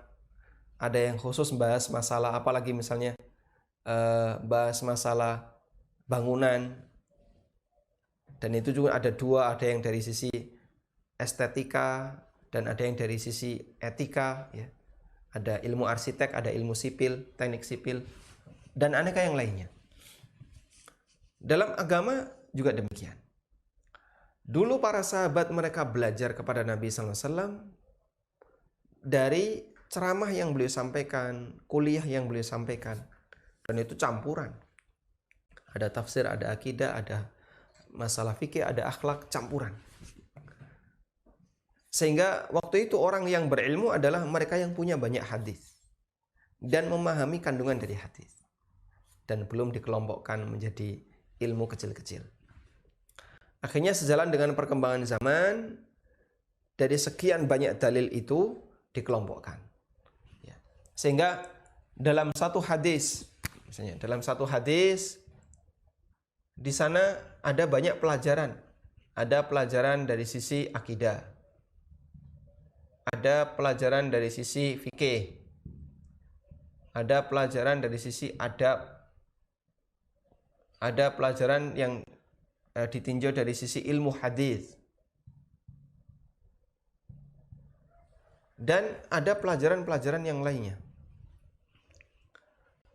ada yang khusus bahas masalah apalagi misalnya bahas masalah bangunan. Dan itu juga ada dua, ada yang dari sisi estetika dan ada yang dari sisi etika ya. Ada ilmu arsitek, ada ilmu sipil, teknik sipil, dan aneka yang lainnya. Dalam agama juga demikian. Dulu para sahabat mereka belajar kepada Nabi SAW dari ceramah yang beliau sampaikan, kuliah yang beliau sampaikan. Dan itu campuran. Ada tafsir, ada akidah, ada masalah fikih, ada akhlak, campuran. Sehingga waktu itu orang yang berilmu adalah mereka yang punya banyak hadis dan memahami kandungan dari hadis, dan belum dikelompokkan menjadi ilmu kecil-kecil. Akhirnya sejalan dengan perkembangan zaman, dari sekian banyak dalil itu dikelompokkan. Sehingga dalam satu hadis, misalnya dalam satu hadis, di sana ada banyak pelajaran. Ada pelajaran dari sisi akidah, ada pelajaran dari sisi fikih, ada pelajaran dari sisi adab, ada pelajaran yang ditinjau dari sisi ilmu hadis, dan ada pelajaran-pelajaran yang lainnya.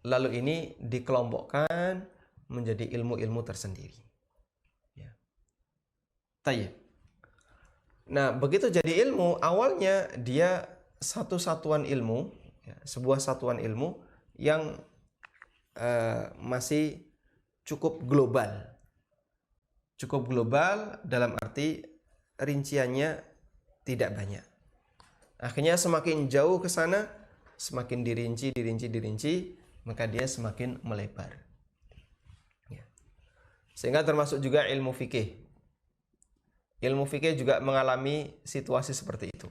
Lalu ini dikelompokkan menjadi ilmu-ilmu tersendiri. Ya. Tayyib. Nah, begitu jadi ilmu, awalnya dia satu satuan ilmu, ya, sebuah satuan ilmu yang masih cukup global. Cukup global dalam arti rinciannya tidak banyak. Akhirnya semakin jauh ke sana, semakin dirinci, maka dia semakin melebar. Ya. Sehingga termasuk juga ilmu fikih. Ilmu fikih juga mengalami situasi seperti itu.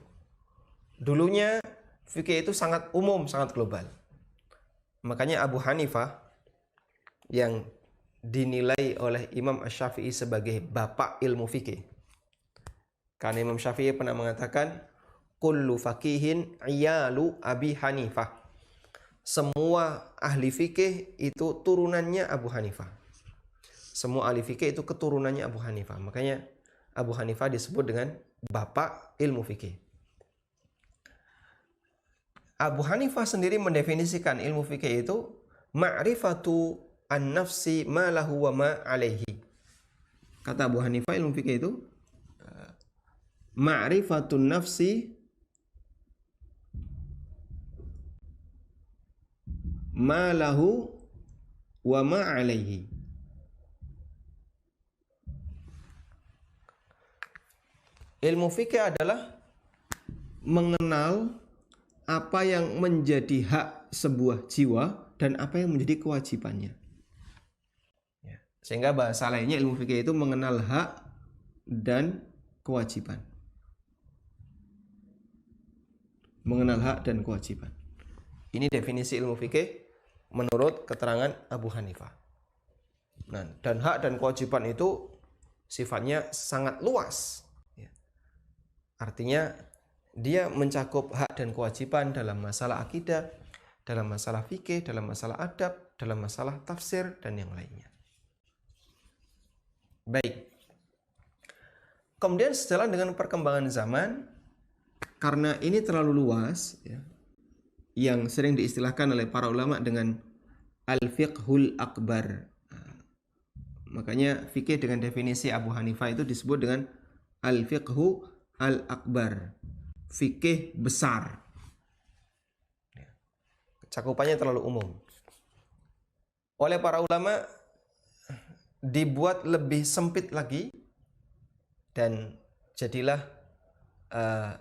Dulunya fikih itu sangat umum, sangat global. Makanya Abu Hanifah yang dinilai oleh Imam Asy-Syafi'i sebagai bapak ilmu fikih. Karena Imam Syafi'i pernah mengatakan, kullu faqihin iyalu Abi Hanifah. Semua ahli fikih itu turunannya Abu Hanifah. Semua ahli fikih itu keturunannya Abu Hanifah. Makanya Abu Hanifah disebut dengan bapak ilmu fikih. Abu Hanifah sendiri mendefinisikan ilmu fikih itu ma'rifatu an-nafsi ma lahu wa ma alaihi. Kata Abu Hanifah, ilmu fikih itu ma'rifatun nafsi ma lahu wa ma alaihi. Ilmu fikih adalah mengenal apa yang menjadi hak sebuah jiwa dan apa yang menjadi kewajibannya. Sehingga bahasa lainnya ilmu fikih itu mengenal hak dan kewajiban. Mengenal hak dan kewajiban. Ini definisi ilmu fikih menurut keterangan Abu Hanifah. Nah, dan hak dan kewajiban itu sifatnya sangat luas. Artinya dia mencakup hak dan kewajiban dalam masalah akidah, dalam masalah fikih, dalam masalah adab, dalam masalah tafsir, dan yang lainnya. Baik. Kemudian sejalan dengan perkembangan zaman, karena ini terlalu luas, yang sering diistilahkan oleh para ulama dengan al-fiqhul akbar. Makanya fikih dengan definisi Abu Hanifah itu disebut dengan al-fiqhu al-akbar, fikih besar. Cakupannya terlalu umum. Oleh para ulama dibuat lebih sempit lagi dan jadilah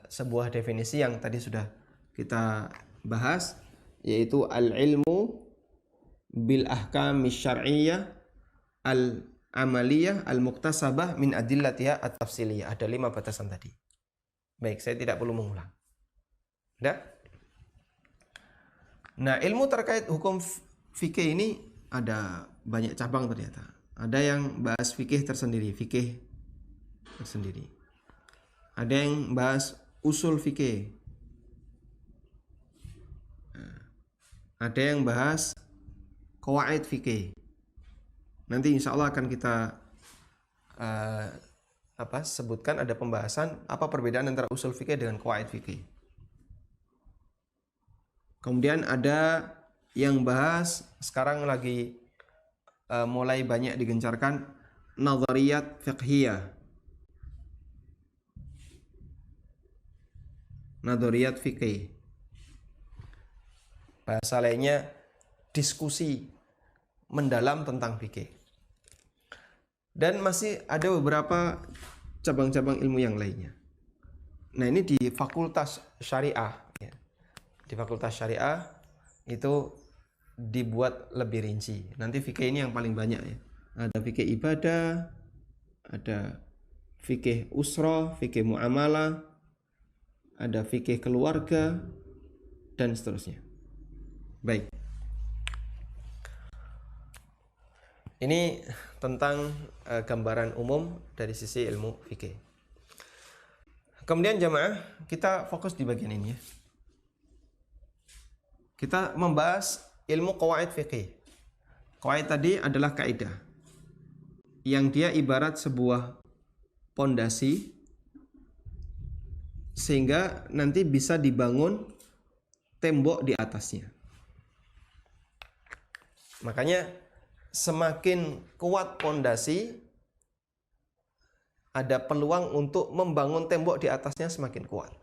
sebuah definisi yang tadi sudah kita bahas, yaitu al-ilmu bil ahkam syar'iyyah al-amaliyah al-muktasabah min adillatiha at-tafsiliyah. Ada 5 batasan tadi. Baik, saya tidak perlu mengulang. Sudah? Nah, ilmu terkait hukum fikih ini ada banyak cabang ternyata. Ada yang bahas fikih tersendiri, fikih tersendiri. Ada yang bahas usul fikih. Ada yang bahas qawaid fikih. Nanti insya Allah akan kita sebutkan, ada pembahasan apa perbedaan antara usul fikih dengan qawaid fikih. Kemudian ada yang bahas sekarang lagi mulai banyak digencarkan nazariyat fiqhiyah. Nazariyat fikih. Bahasa lainnya diskusi mendalam tentang fikih. Dan masih ada beberapa cabang-cabang ilmu yang lainnya. Nah, ini di fakultas syariah. Di fakultas syariah itu dibuat lebih rinci. Nanti fikih ini yang paling banyak ya. Ada fikih ibadah, ada fikih usrah, fikih muamalah, ada fikih keluarga, dan seterusnya. Baik. Ini tentang gambaran umum dari sisi ilmu fikih. Kemudian jamaah, kita fokus di bagian ini ya. Kita membahas ilmu qawaid fikih. Qawaid tadi adalah kaidah yang dia ibarat sebuah pondasi sehingga nanti bisa dibangun tembok di atasnya. Makanya semakin kuat pondasi, ada peluang untuk membangun tembok di atasnya semakin kuat.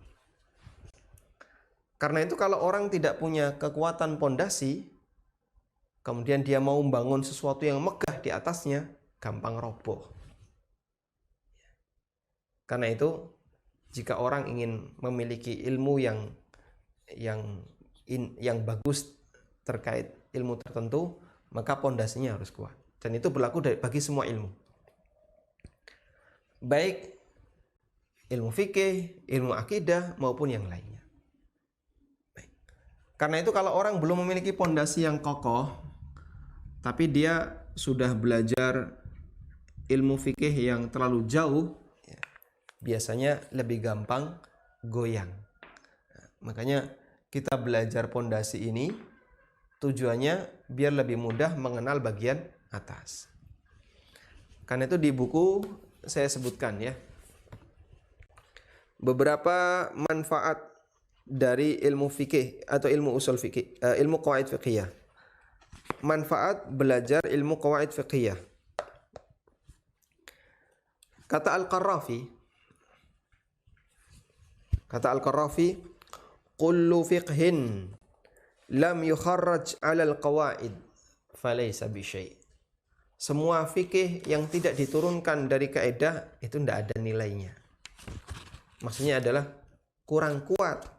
Karena itu kalau orang tidak punya kekuatan pondasi, kemudian dia mau membangun sesuatu yang megah di atasnya, gampang roboh. Karena itu, jika orang ingin memiliki ilmu yang bagus terkait ilmu tertentu, maka pondasinya harus kuat. Dan itu berlaku bagi semua ilmu. Baik ilmu fikih, ilmu akidah, maupun yang lainnya. Baik. Karena itu kalau orang belum memiliki pondasi yang kokoh, tapi dia sudah belajar ilmu fikih yang terlalu jauh, biasanya lebih gampang goyang. Makanya kita belajar pondasi ini tujuannya biar lebih mudah mengenal bagian atas. Karena itu di buku saya sebutkan ya, beberapa manfaat dari ilmu fikih atau ilmu usul fikih, ilmu qawaid fiqhiyah. Manfaat belajar ilmu qawaid fiqhiyah. Kata Al-Qarrafi, kullu fiqhin lam yukharraj 'ala al-qawaid falaysa bi syai'. Semua fikih yang tidak diturunkan dari kaidah itu tidak ada nilainya. Maksudnya adalah kurang kuat.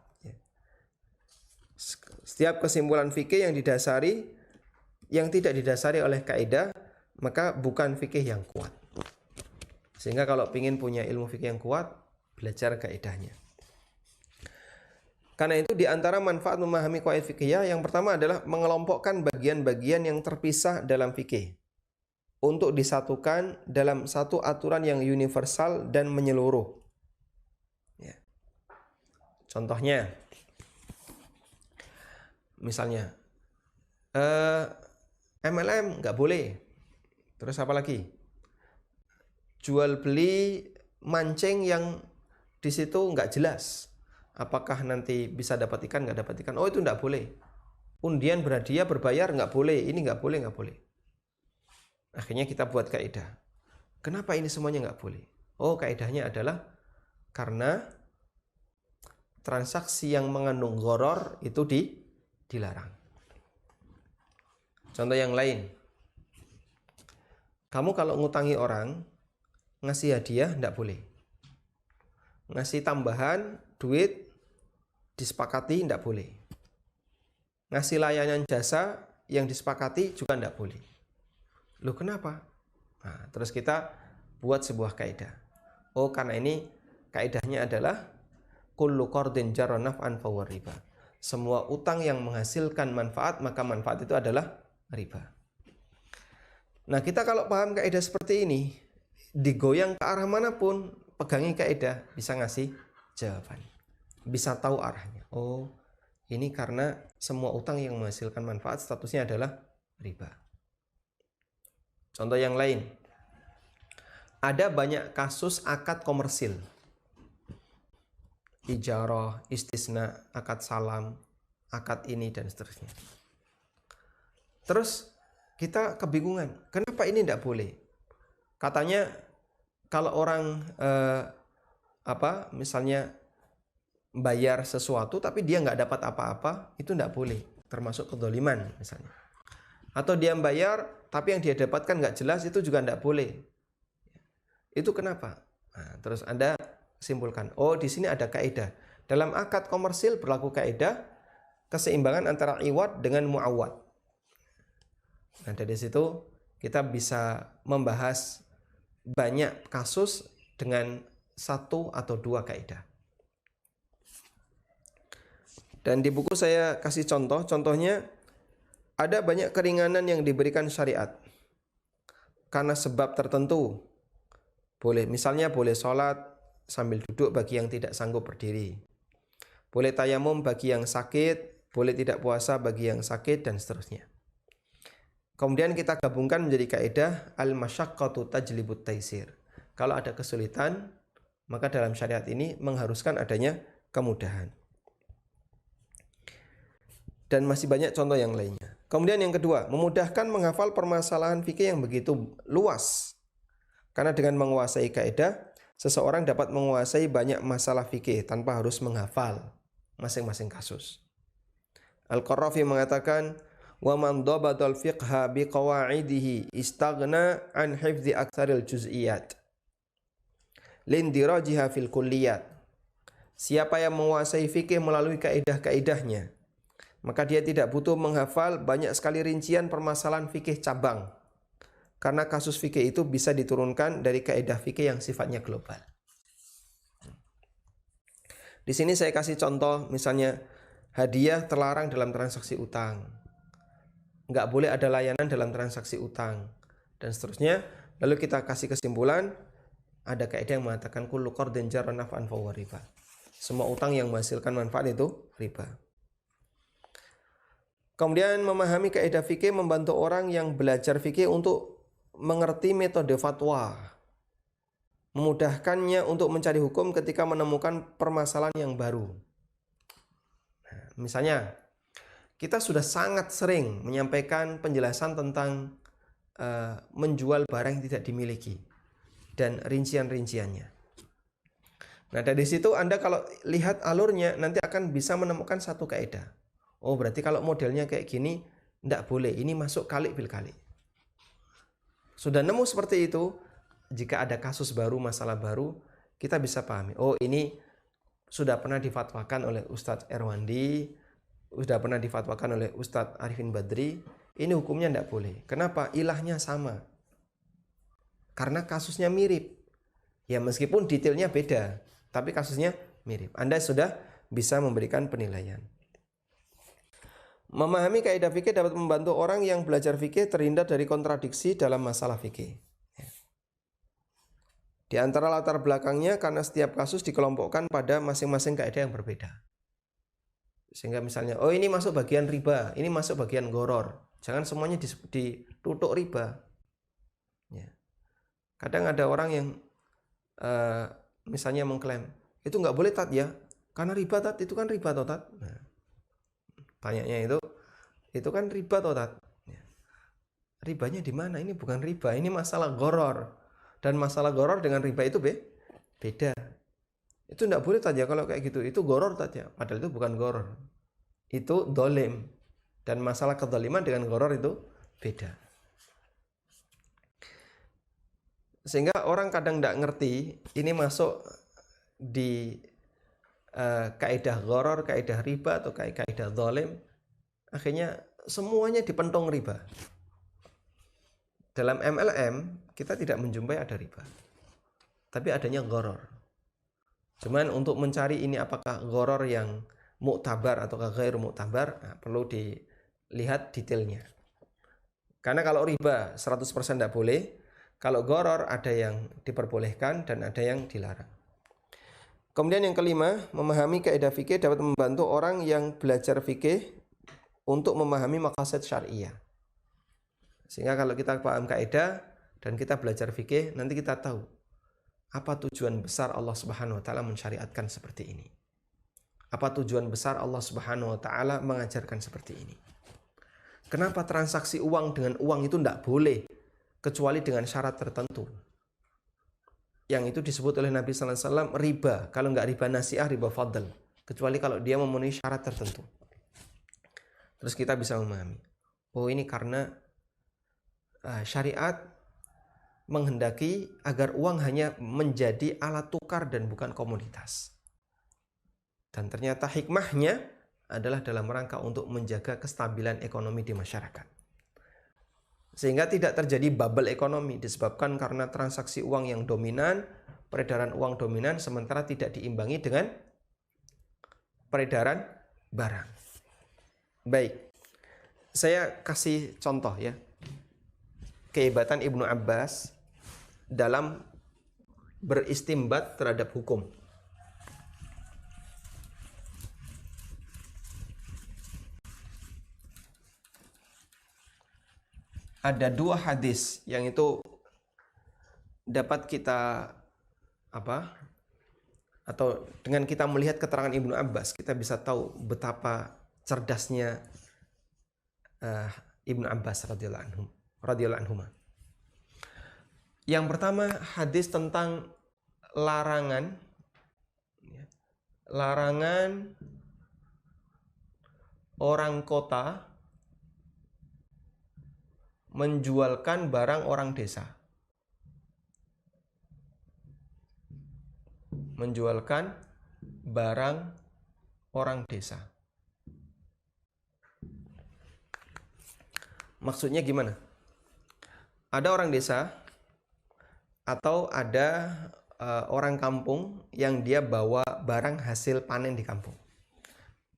Setiap kesimpulan fikih yang tidak didasari oleh kaidah, maka bukan fikih yang kuat. Sehingga kalau ingin punya ilmu fikih yang kuat, belajar kaidahnya. Karena itu di antara manfaat memahami qawaid fiqhiyah yang pertama adalah mengelompokkan bagian-bagian yang terpisah dalam fikih untuk disatukan dalam satu aturan yang universal dan menyeluruh. Ya. Contohnya, misalnya MLM nggak boleh. Terus apa lagi? Jual beli mancing yang di situ nggak jelas. Apakah nanti bisa dapat ikan, nggak dapat ikan? Oh, itu nggak boleh. Undian berhadiah berbayar nggak boleh. Ini nggak boleh. Akhirnya kita buat kaidah. Kenapa ini semuanya nggak boleh? Oh, kaidahnya adalah karena transaksi yang mengandung gharar itu dilarang. Contoh yang lain. Kamu kalau ngutangi orang, ngasih hadiah nggak boleh. Ngasih tambahan duit disepakati nggak boleh. Ngasih layanan jasa yang disepakati juga nggak boleh. Loh, kenapa? Nah, terus kita buat sebuah kaidah. Oh, karena ini kaidahnya adalah kullu qardin jarra naf'an fahuwa riba. Semua utang yang menghasilkan manfaat, maka manfaat itu adalah riba. Nah, kita kalau paham kaidah seperti ini, digoyang ke arah manapun, pegangi kaidah, bisa ngasih jawaban. Bisa tahu arahnya. Oh, ini karena semua utang yang menghasilkan manfaat statusnya adalah riba. Contoh yang lain. Ada banyak kasus akad komersil. Ijarah, istisna, akad salam, akad ini dan seterusnya. Terus kita kebingungan, kenapa ini tidak boleh? Katanya kalau orang misalnya bayar sesuatu tapi dia nggak dapat apa-apa, itu tidak boleh, termasuk kedzaliman misalnya. Atau dia bayar tapi yang dia dapatkan nggak jelas, itu juga tidak boleh. Itu kenapa? Nah, terus Anda simpulkan, oh di sini ada kaidah. Dalam akad komersil berlaku kaidah keseimbangan antara iwad dengan muawad. Nah, dari situ kita bisa membahas banyak kasus dengan satu atau dua kaidah. Dan di buku saya kasih contohnya ada banyak keringanan yang diberikan syariat karena sebab tertentu. Misalnya boleh sholat sambil duduk bagi yang tidak sanggup berdiri. Boleh tayamum bagi yang sakit, boleh tidak puasa bagi yang sakit, dan seterusnya. Kemudian kita gabungkan menjadi kaidah al-masyaqqatu tajlibut taisir. Kalau ada kesulitan, maka dalam syariat ini mengharuskan adanya kemudahan. Dan masih banyak contoh yang lainnya. Kemudian yang kedua, memudahkan menghafal permasalahan fikih yang begitu luas. Karena dengan menguasai kaidah, seseorang dapat menguasai banyak masalah fikih tanpa harus menghafal masing-masing kasus. Al-Qarrafi mengatakan, wa man dabadal fiqha biqawaidihi istaghna an hifdzi aktsaril juz'iyat lindirajiha fil kulliyat. Siapa yang menguasai fikih melalui kaidah-kaidahnya, maka dia tidak butuh menghafal banyak sekali rincian permasalahan fikih cabang. Karena kasus fikih itu bisa diturunkan dari kaidah fikih yang sifatnya global. Di sini saya kasih contoh, misalnya hadiah terlarang dalam transaksi utang. Nggak boleh ada layanan dalam transaksi utang. Dan seterusnya. Lalu kita kasih kesimpulan, ada kaidah yang mengatakan kullu qardin jarra naf'an fahuwa riba. Semua utang yang menghasilkan manfaat itu riba. Kemudian memahami kaidah fikih membantu orang yang belajar fikih untuk mengerti metode fatwa, memudahkannya untuk mencari hukum ketika menemukan permasalahan yang baru. Misalnya, kita sudah sangat sering menyampaikan penjelasan tentang menjual barang yang tidak dimiliki dan rincian-rinciannya. Nah, dari situ Anda kalau lihat alurnya nanti akan bisa menemukan satu kaidah. Oh, berarti kalau modelnya kayak gini tidak boleh, ini masuk kali bil kali. Sudah nemu seperti itu, jika ada kasus baru, masalah baru, kita bisa pahami. Oh, ini sudah pernah difatwakan oleh Ustadz Erwandi, sudah pernah difatwakan oleh Ustadz Arifin Badri, ini hukumnya tidak boleh. Kenapa? Ilahnya sama. Karena kasusnya mirip. Ya meskipun detailnya beda, tapi kasusnya mirip. Anda sudah bisa memberikan penilaian. Memahami kaidah fikih dapat membantu orang yang belajar fikih terhindar dari kontradiksi dalam masalah fikih. Di antara latar belakangnya karena setiap kasus dikelompokkan pada masing-masing kaidah yang berbeda. Sehingga misalnya, oh ini masuk bagian riba, ini masuk bagian goror. Jangan semuanya ditutup riba. Ya. Kadang ada orang yang misalnya mengklaim, itu nggak boleh tat ya, karena riba tat, itu kan riba toh tat. Nah, tanyanya itu kan riba toh tat. Ya. Ribanya di mana? Ini bukan riba, ini masalah goror. Dan masalah goror dengan riba itu beda. Itu tidak boleh tat ya kalau kayak gitu. Itu goror tat ya. Padahal itu bukan goror. Itu dolim. Dan masalah kedoliman dengan goror itu beda. Sehingga orang kadang tidak ngerti. Ini masuk di kaidah goror, kaidah riba atau kaidah dolim. Akhirnya semuanya dipentung riba. Dalam MLM kita tidak menjumpai ada riba. Tapi adanya goror. Cuman untuk mencari ini apakah goror yang muktabar atau ghair muktabar, nah, perlu dilihat detailnya. Karena kalau riba 100% tidak boleh, kalau goror ada yang diperbolehkan dan ada yang dilarang. Kemudian yang kelima, memahami kaidah fikih dapat membantu orang yang belajar fikih untuk memahami maqasid syariah. Sehingga kalau kita paham kaidah dan kita belajar fikih, nanti kita tahu apa tujuan besar Allah Subhanahu wa taala mensyariatkan seperti ini. Apa tujuan besar Allah Subhanahu wa taala mengajarkan seperti ini. Kenapa transaksi uang dengan uang itu tidak boleh kecuali dengan syarat tertentu. Yang itu disebut oleh Nabi sallallahu alaihi wasallam riba. Kalau enggak riba nasi'ah, riba fadl. Kecuali kalau dia memenuhi syarat tertentu. Terus kita bisa memahami. Oh, ini karena syariat menghendaki agar uang hanya menjadi alat tukar dan bukan komoditas. Dan ternyata hikmahnya adalah dalam rangka untuk menjaga kestabilan ekonomi di masyarakat. Sehingga tidak terjadi bubble ekonomi disebabkan karena transaksi uang yang dominan, peredaran uang dominan sementara tidak diimbangi dengan peredaran barang. Baik, saya kasih contoh ya. Kehebatan Ibnu Abbas dalam beristimbat terhadap hukum. Ada dua hadis yang itu dapat kita atau dengan kita melihat keterangan Ibnu Abbas kita bisa tahu betapa cerdasnya Ibnu Abbas radhiyallahu anhu. Yang pertama hadis tentang larangan orang kota menjualkan barang orang desa. Menjualkan barang orang desa. Maksudnya gimana? Ada orang desa atau ada orang kampung yang dia bawa barang hasil panen di kampung.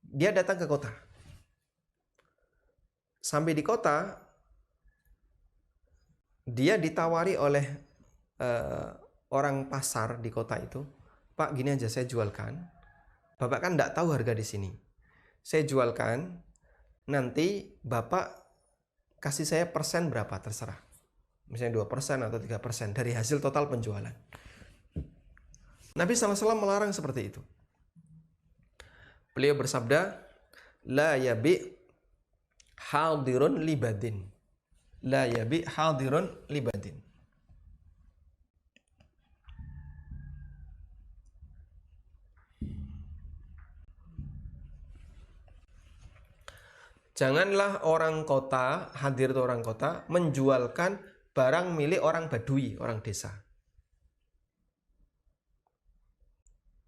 Dia datang ke kota. Sampai di kota, dia ditawari oleh orang pasar di kota itu, Pak, gini aja saya jualkan. Bapak kan enggak tahu harga di sini. Saya jualkan, nanti Bapak kasih saya persen berapa, terserah. Misalnya 2% atau 3% dari hasil total penjualan. Nabi SAW melarang seperti itu. Beliau bersabda, La yabi hadirun libadin. La yabi hadirun libadin. Janganlah orang kota, hadir itu orang kota, menjualkan barang milik orang Badui, orang desa.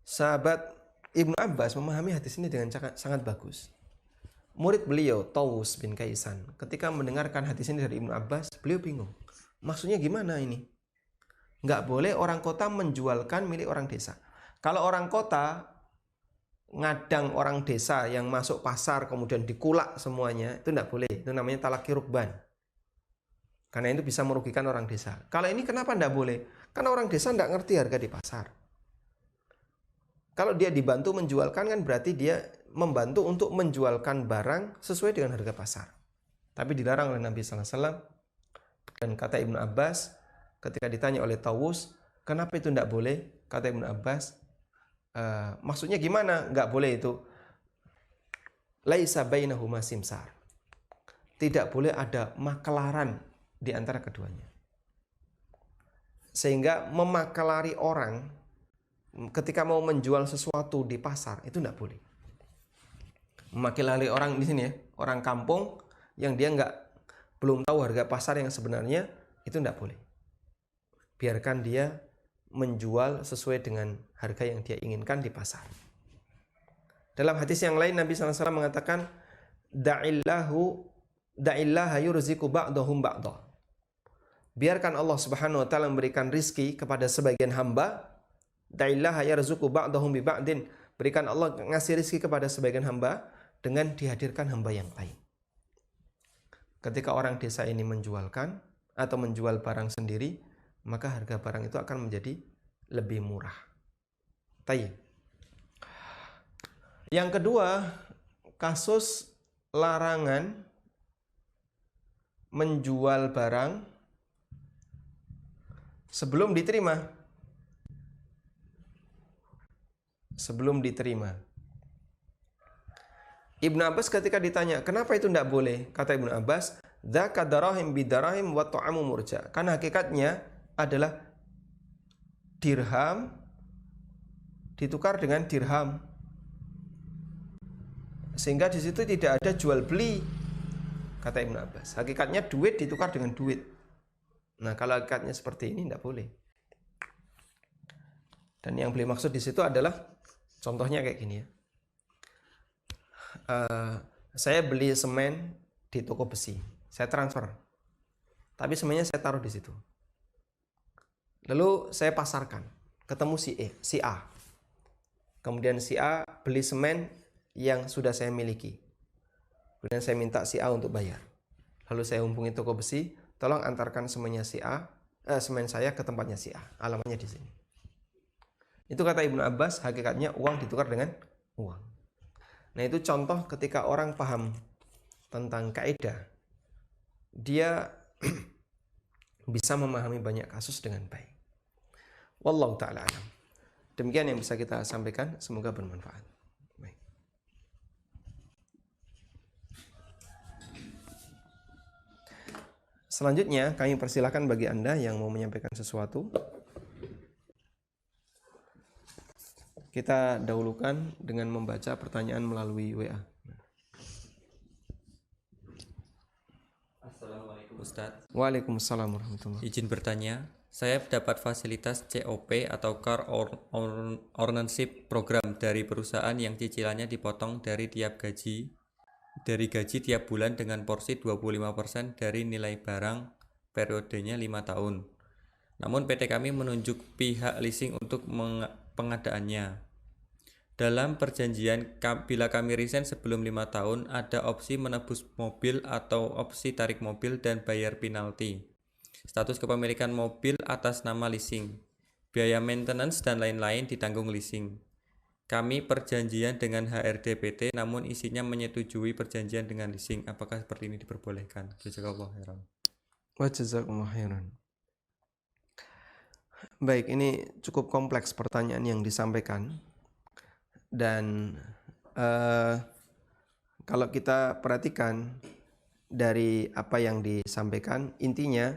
Sahabat Ibnu Abbas memahami hadis ini dengan sangat bagus. Murid beliau, Tawus bin Kaisan, ketika mendengarkan hadis ini dari Ibnu Abbas, beliau bingung. Maksudnya gimana ini? Nggak boleh orang kota menjualkan milik orang desa. Kalau orang kota ngadang orang desa yang masuk pasar kemudian dikulak semuanya, itu tidak boleh. Itu namanya talaki rukban. Karena itu bisa merugikan orang desa. Kalau ini kenapa tidak boleh? Karena orang desa tidak ngerti harga di pasar. Kalau dia dibantu menjualkan kan berarti dia membantu untuk menjualkan barang sesuai dengan harga pasar. Tapi dilarang oleh Nabi SAW. Dan kata Ibnu Abbas ketika ditanya oleh Tawus, kenapa itu tidak boleh? Kata Ibnu Abbas, maksudnya gimana? Nggak boleh itu. Laisa bainahuma simsar. Tidak boleh ada makelaran di antara keduanya. Sehingga memakelari orang ketika mau menjual sesuatu di pasar itu tidak boleh. Memakelari orang di sini ya, orang kampung yang dia belum tahu harga pasar yang sebenarnya, itu tidak boleh. Biarkan dia menjual sesuai dengan harga yang dia inginkan di pasar. Dalam hadis yang lain Nabi SAW mengatakan, da'illaha yurziku ba'dahum ba'dah. Biarkan Allah Subhanahu wa taala memberikan rizki kepada sebagian hamba. Da'illaha yarzuqu ba'dahum bi ba'din. Berikan Allah ngasih rizki kepada sebagian hamba dengan dihadirkan hamba yang lain. Ketika orang desa ini menjualkan atau menjual barang sendiri, maka harga barang itu akan menjadi lebih murah. Tayyib. Yang kedua, kasus larangan menjual barang sebelum diterima. Ibnu Abbas ketika ditanya, kenapa itu tidak boleh? Kata Ibnu Abbas, dzaka darahim bidarahim wa ta'amu murja. Karena hakikatnya adalah dirham ditukar dengan dirham. Sehingga di situ tidak ada jual beli. Kata Ibnu Abbas, hakikatnya duit ditukar dengan duit. Nah, kalau hakikatnya seperti ini tidak boleh. Dan yang beliau maksud di situ adalah contohnya kayak gini ya. Saya beli semen di toko besi, saya transfer, tapi semennya saya taruh di situ. Lalu saya pasarkan, ketemu si A. Kemudian si A beli semen yang sudah saya miliki. Kemudian saya minta si A untuk bayar. Lalu saya hubungi toko besi, tolong antarkan semennya si A, semen saya ke tempatnya si A. Alamatnya di sini. Itu kata Ibnu Abbas, hakikatnya uang ditukar dengan uang. Nah, itu contoh ketika orang paham tentang kaidah, dia bisa memahami banyak kasus dengan baik. Wallahu ta'ala alam. Demikian yang bisa kita sampaikan, semoga bermanfaat. Baik. Selanjutnya kami persilakan bagi Anda yang mau menyampaikan sesuatu. Kita dahulukan dengan membaca pertanyaan melalui WA. Assalamualaikum Ustadz. Waalaikumsalam warahmatullahi wabarakatuh. Izin bertanya, saya dapat fasilitas COP atau Car Ownership Program dari perusahaan yang cicilannya dipotong dari gaji tiap bulan dengan porsi 25% dari nilai barang, periodenya 5 tahun. Namun PT kami menunjuk pihak leasing untuk pengadaannya. Dalam perjanjian, bila kami resign sebelum 5 tahun, ada opsi menebus mobil atau opsi tarik mobil dan bayar penalti. Status kepemilikan mobil atas nama leasing. Biaya maintenance dan lain-lain ditanggung leasing. Kami perjanjian dengan HRD PT, namun isinya menyetujui perjanjian dengan leasing. Apakah seperti ini diperbolehkan? Jazakallahu khairan. Wa jazakumullahu khairan. Baik, ini cukup kompleks pertanyaan yang disampaikan. Dan kalau kita perhatikan dari apa yang disampaikan, intinya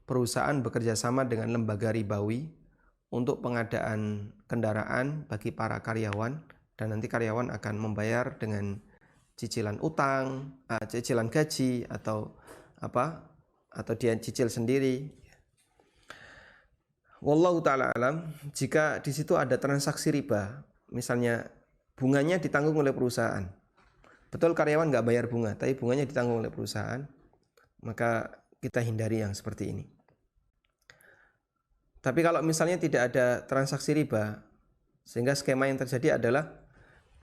perusahaan bekerja sama dengan lembaga ribawi untuk pengadaan kendaraan bagi para karyawan, dan nanti karyawan akan membayar dengan cicilan utang, cicilan gaji atau dia cicil sendiri. Wallahu ta'ala alam. Jika di situ ada transaksi riba, misalnya bunganya ditanggung oleh perusahaan, betul karyawan nggak bayar bunga, tapi bunganya ditanggung oleh perusahaan, maka kita hindari yang seperti ini. Tapi kalau misalnya tidak ada transaksi riba, sehingga skema yang terjadi adalah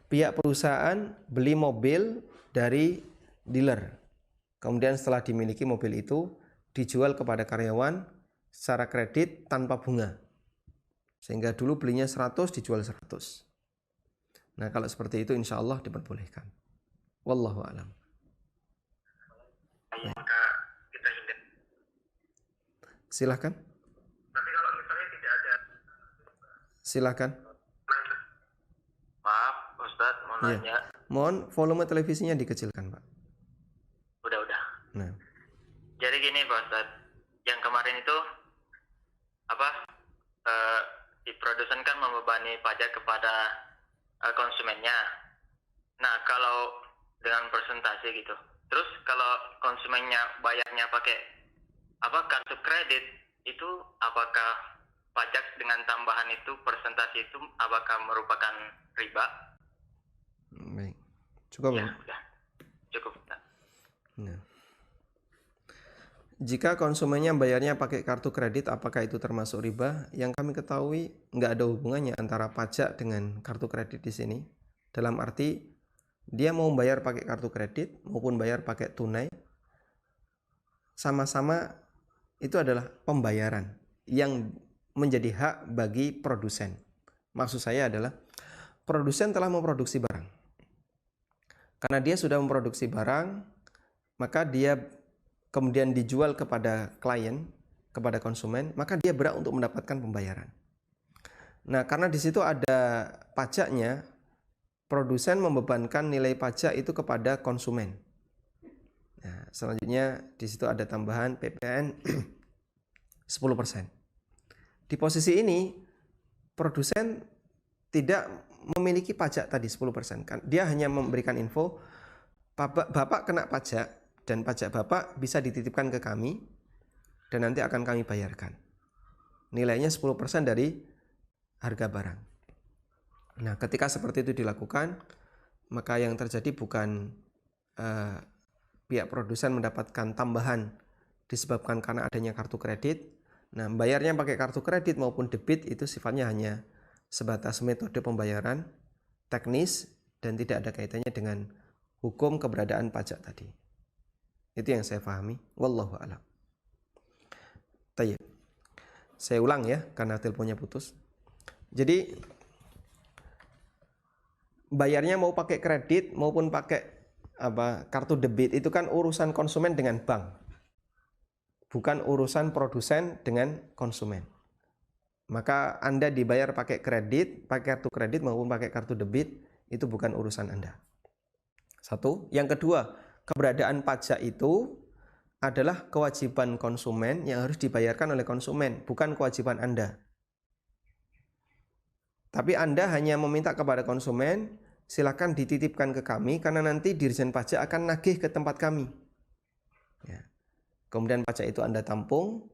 pihak perusahaan beli mobil dari dealer, kemudian setelah dimiliki mobil itu dijual kepada karyawan secara kredit tanpa bunga, sehingga dulu belinya 100 dijual 100. Nah kalau seperti itu insya Allah diperbolehkan. Wallahu a'lam. Maka kita hindari. Silahkan. Tapi kalau misalnya tidak ada. Silahkan. Maaf Ustadz, mau Ya. nanya. Mohon volume televisinya dikecilkan, Pak. Udah. Nah, Jadi gini Pak Ustadz, yang kemarin itu si produsen kan membebani pajak kepada konsumennya. Nah kalau dengan persentase gitu, terus kalau konsumennya bayarnya pakai kartu kredit, itu apakah pajak dengan tambahan itu persentase itu apakah merupakan riba? baik. Cukup, Ya, Pak. udah. Cukup. Nah. Jika konsumennya bayarnya pakai kartu kredit, apakah itu termasuk riba? Yang kami ketahui nggak ada hubungannya antara pajak dengan kartu kredit di sini. Dalam arti dia mau bayar pakai kartu kredit maupun bayar pakai tunai, sama-sama itu adalah pembayaran yang menjadi hak bagi produsen. Maksud saya adalah produsen telah memproduksi barang. Karena dia sudah memproduksi barang, maka dia kemudian dijual kepada klien, kepada konsumen, maka dia berhak untuk mendapatkan pembayaran. Nah, karena di situ ada pajaknya, produsen membebankan nilai pajak itu kepada konsumen. Nah, selanjutnya di situ ada tambahan PPN 10%. Di posisi ini, produsen tidak memiliki pajak tadi 10%. Kan dia hanya memberikan info, Bapak kena pajak, dan pajak Bapak bisa dititipkan ke kami dan nanti akan kami bayarkan. Nilainya 10% dari harga barang. Nah, ketika seperti itu dilakukan, maka yang terjadi bukan pihak produsen mendapatkan tambahan disebabkan karena adanya kartu kredit. Nah, bayarnya pakai kartu kredit maupun debit itu sifatnya hanya sebatas metode pembayaran teknis dan tidak ada kaitannya dengan hukum keberadaan pajak tadi. Itu yang saya pahami. Wallahu a'lam. Tayyib. Saya ulang ya karena teleponnya putus. Jadi bayarnya mau pakai kredit maupun pakai kartu debit itu kan urusan konsumen dengan bank. Bukan urusan produsen dengan konsumen. Maka Anda dibayar pakai kredit, pakai kartu kredit maupun pakai kartu debit, itu bukan urusan Anda. Satu. Yang kedua, keberadaan pajak itu adalah kewajiban konsumen yang harus dibayarkan oleh konsumen, bukan kewajiban Anda. Tapi Anda hanya meminta kepada konsumen, silakan dititipkan ke kami karena nanti Dirjen Pajak akan nagih ke tempat kami. Ya. Kemudian pajak itu Anda tampung,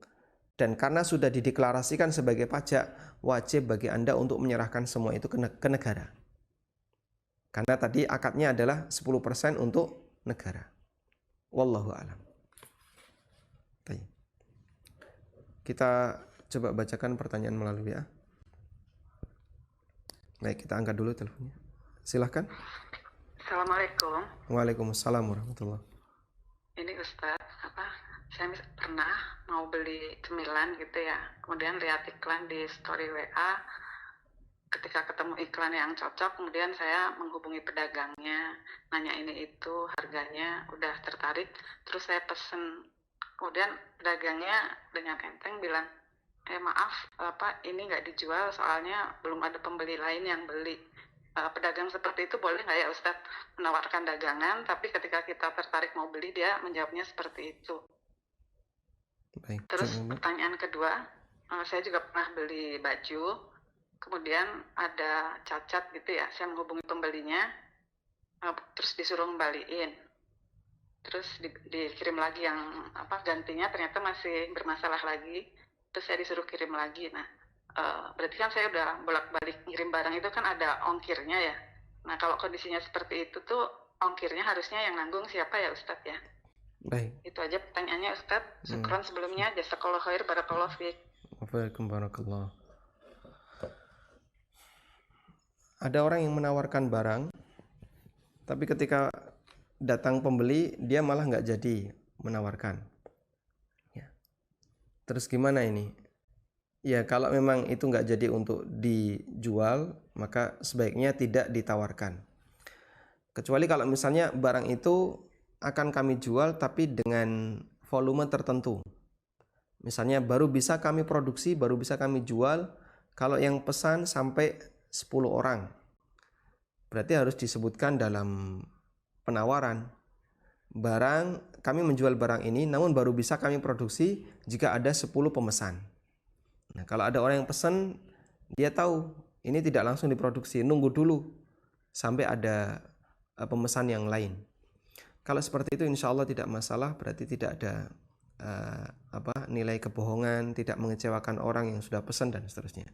dan karena sudah dideklarasikan sebagai pajak, wajib bagi Anda untuk menyerahkan semua itu ke negara. Karena tadi akadnya adalah 10% untuk negara. Wallahu a'lam. Kita coba bacakan pertanyaan melalui ya. Baik, kita angkat dulu teleponnya. Silahkan. Assalamualaikum. Waalaikumsalam warahmatullahi. Ini Ustadz, saya pernah mau beli cemilan gitu ya. Kemudian lihat iklan di story WA. Ketika ketemu iklan yang cocok, kemudian saya menghubungi pedagangnya, nanya ini itu harganya, udah tertarik, terus saya pesen. Kemudian pedagangnya dengan enteng bilang, maaf, ini nggak dijual soalnya belum ada pembeli lain yang beli. pedagang seperti itu boleh nggak ya Ustadz menawarkan dagangan, tapi ketika kita tertarik mau beli dia menjawabnya seperti itu. Baik. Terus Coba. pertanyaan kedua, saya juga pernah beli baju, kemudian ada cacat gitu ya, saya menghubungi pembelinya, terus disuruh ngembaliin, terus dikirim lagi yang gantinya ternyata masih bermasalah lagi, terus saya disuruh kirim lagi. Nah, berarti kan saya udah bolak-balik ngirim barang itu kan ada ongkirnya ya. Nah, kalau kondisinya seperti itu tuh ongkirnya harusnya yang nanggung siapa ya Ustadz ya? Baik. Itu aja pertanyaannya Ustadz. Syukran sebelumnya. Jazakallahu khair, barakallahu fiik. Waalaikumsalam. Ada orang yang menawarkan barang, tapi ketika datang pembeli dia malah nggak jadi menawarkan. Ya. Terus gimana ini? Ya kalau memang itu nggak jadi untuk dijual, maka sebaiknya tidak ditawarkan. Kecuali kalau misalnya barang itu akan kami jual tapi dengan volume tertentu. Misalnya baru bisa kami produksi, baru bisa kami jual kalau yang pesan sampai 10 orang. Berarti harus disebutkan dalam penawaran. Kami menjual barang ini namun baru bisa kami produksi jika ada 10 pemesan. Nah, kalau ada orang yang pesan, dia tahu ini tidak langsung diproduksi, nunggu dulu sampai ada pemesan yang lain. Kalau seperti itu insya Allah tidak masalah, berarti tidak ada nilai kebohongan, tidak mengecewakan orang yang sudah pesan dan seterusnya.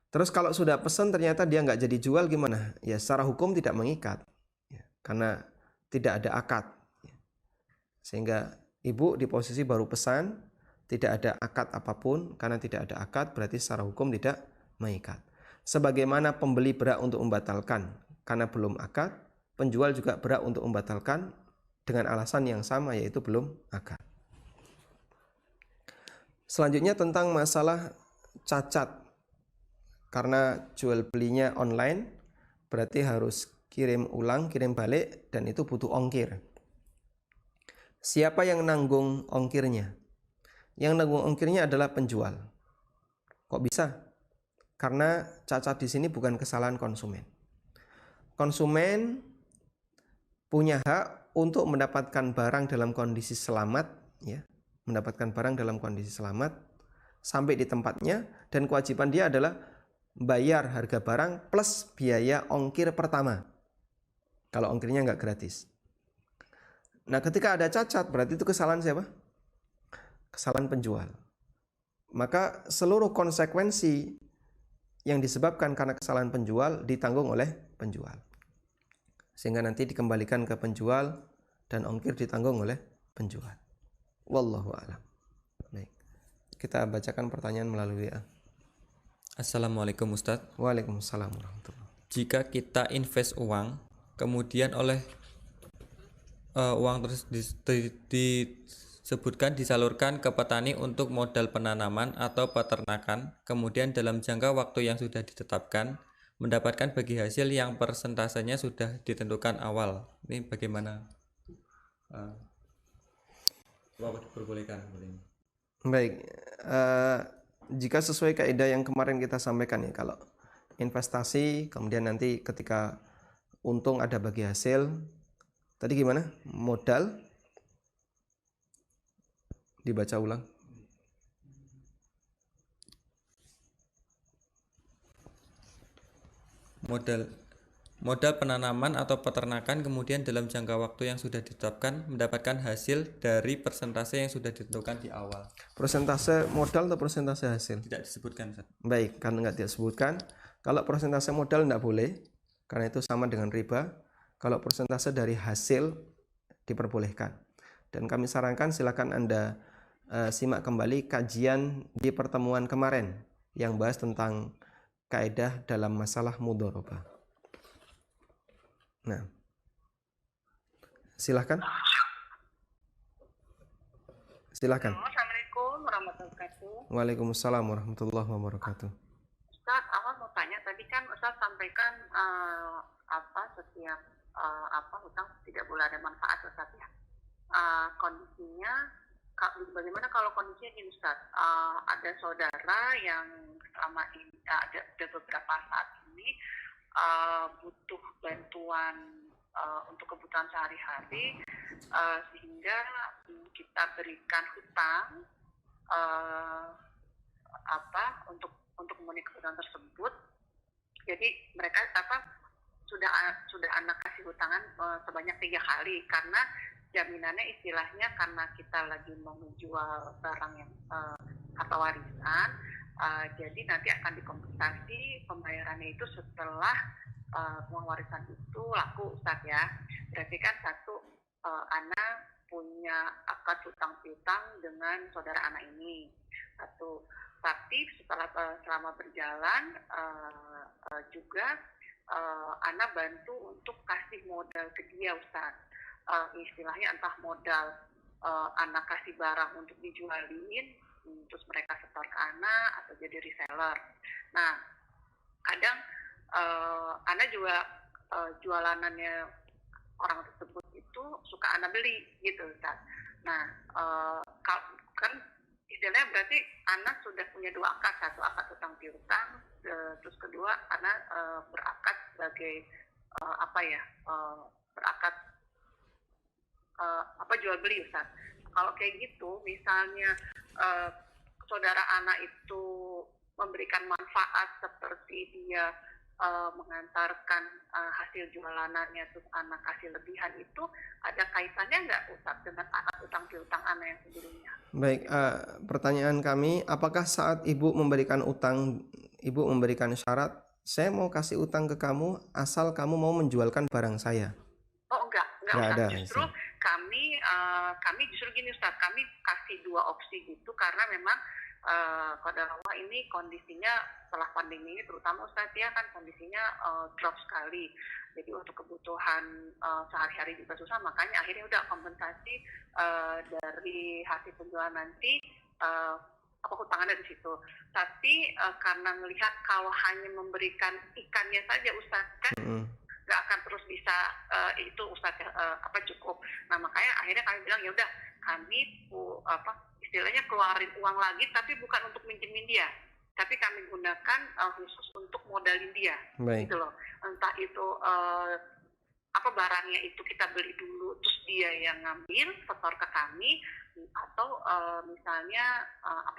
Terus kalau sudah pesan ternyata dia nggak jadi jual gimana? Ya secara hukum tidak mengikat, ya, karena tidak ada akad. Ya. Sehingga ibu di posisi baru pesan, tidak ada akad apapun, karena tidak ada akad berarti secara hukum tidak mengikat. Sebagaimana pembeli berhak untuk membatalkan karena belum akad, penjual juga berhak untuk membatalkan dengan alasan yang sama yaitu belum akad. Selanjutnya tentang masalah cacat. Karena jual belinya online berarti harus kirim ulang, kirim balik dan itu butuh ongkir. Siapa yang nanggung ongkirnya? Yang nanggung ongkirnya adalah penjual. Kok bisa? Karena cacat di sini bukan kesalahan konsumen. Konsumen punya hak untuk mendapatkan barang dalam kondisi selamat, ya, mendapatkan barang dalam kondisi selamat sampai di tempatnya, dan kewajiban dia adalah bayar harga barang plus biaya ongkir pertama. Kalau ongkirnya nggak gratis. Nah, ketika ada cacat berarti itu kesalahan siapa? Kesalahan penjual. Maka seluruh konsekuensi yang disebabkan karena kesalahan penjual ditanggung oleh penjual. Sehingga nanti dikembalikan ke penjual dan ongkir ditanggung oleh penjual. Wallahu a'lam. Baik. Kita bacakan pertanyaan melalui WA. Assalamualaikum Ustadz. Waalaikumsalam warahmatullahi. Jika kita invest uang, kemudian oleh uang terus disebutkan disalurkan ke petani untuk modal penanaman atau peternakan, kemudian dalam jangka waktu yang sudah ditetapkan mendapatkan bagi hasil yang persentasenya sudah ditentukan awal. Ini bagaimana? Diperbolehkan. Baik, jika sesuai kaidah yang kemarin kita sampaikan ya, kalau investasi kemudian nanti ketika untung ada bagi hasil, tadi gimana? Modal dibaca ulang. Modal penanaman atau peternakan, kemudian dalam jangka waktu yang sudah ditetapkan mendapatkan hasil dari persentase yang sudah ditentukan di awal. Persentase modal atau persentase hasil? Tidak disebutkan, Ustaz. Baik, karena nggak disebutkan. Kalau persentase modal tidak boleh, karena itu sama dengan riba. Kalau persentase dari hasil diperbolehkan. Dan kami sarankan silakan Anda simak kembali kajian di pertemuan kemarin yang bahas tentang kaidah dalam masalah mudharabah. Nah, silahkan. Assalamualaikum warahmatullahi wabarakatuh. Waalaikumsalam warahmatullahi wabarakatuh. Ustaz, awal mau tanya, tadi kan Ustaz sampaikan setiap hutang tidak boleh ada manfaat, Ustaz ya. Kondisinya bagaimana kalau kondisinya ini, Ustaz? Ada saudara yang selama ini ada beberapa saat ini butuh bantuan untuk kebutuhan sehari-hari, sehingga kita berikan hutang untuk memenuhi kebutuhan tersebut. Jadi mereka sudah anak kasih hutangan sebanyak 3 kali, karena jaminannya istilahnya karena kita lagi mau menjual barang yang harta warisan, jadi nanti akan dikompensasi pembayarannya itu setelah uang warisan itu laku, Ustaz ya. Berarti kan satu, anak punya akad hutang piutang dengan saudara anak ini, satu. Tapi selama berjalan juga anak bantu untuk kasih modal ke dia, Ustaz. Istilahnya entah modal anak kasih barang untuk dijualin, terus mereka setor ke anak atau jadi reseller. Nah, kadang anak juga jualanannya orang tersebut itu suka anak beli gitu, Ustaz. Nah, kan istilahnya berarti anak sudah punya 2 akad, satu akad hutang piutang, terus kedua anak berakad sebagai berakad jual beli, Ustaz. Kalau kayak gitu, misalnya saudara anak itu memberikan manfaat seperti dia mengantarkan hasil jualanannya, terus anak kasih lebihan, itu ada kaitannya nggak, Ustaz, dengan akad utang piutang anak yang sebelumnya? Baik, pertanyaan kami, apakah saat ibu memberikan utang, ibu memberikan syarat, saya mau kasih utang ke kamu asal kamu mau menjualkan barang saya? Oh enggak Nggak Ustaz. ada, Justru kami justru gini, Ustaz, kami kasih 2 opsi gitu, karena memang qadarullah ini kondisinya setelah pandemi ini terutama, Ustaz ya, kan kondisinya drop sekali. Jadi untuk kebutuhan sehari-hari juga susah, makanya akhirnya udah kompensasi dari hasil penjualan nanti hutangannya di situ. Tapi karena melihat kalau hanya memberikan ikannya saja, Ustaz, kan nggak akan terus bisa itu, Ustaz, cukup. Nah, makanya akhirnya kami bilang ya udah, kami istilahnya keluarin uang lagi, tapi bukan untuk minjemin dia, tapi kami gunakan khusus untuk modalin dia. Baik. Gitu loh. Entah itu barangnya itu kita beli dulu terus dia yang ngambil setor ke kami, atau misalnya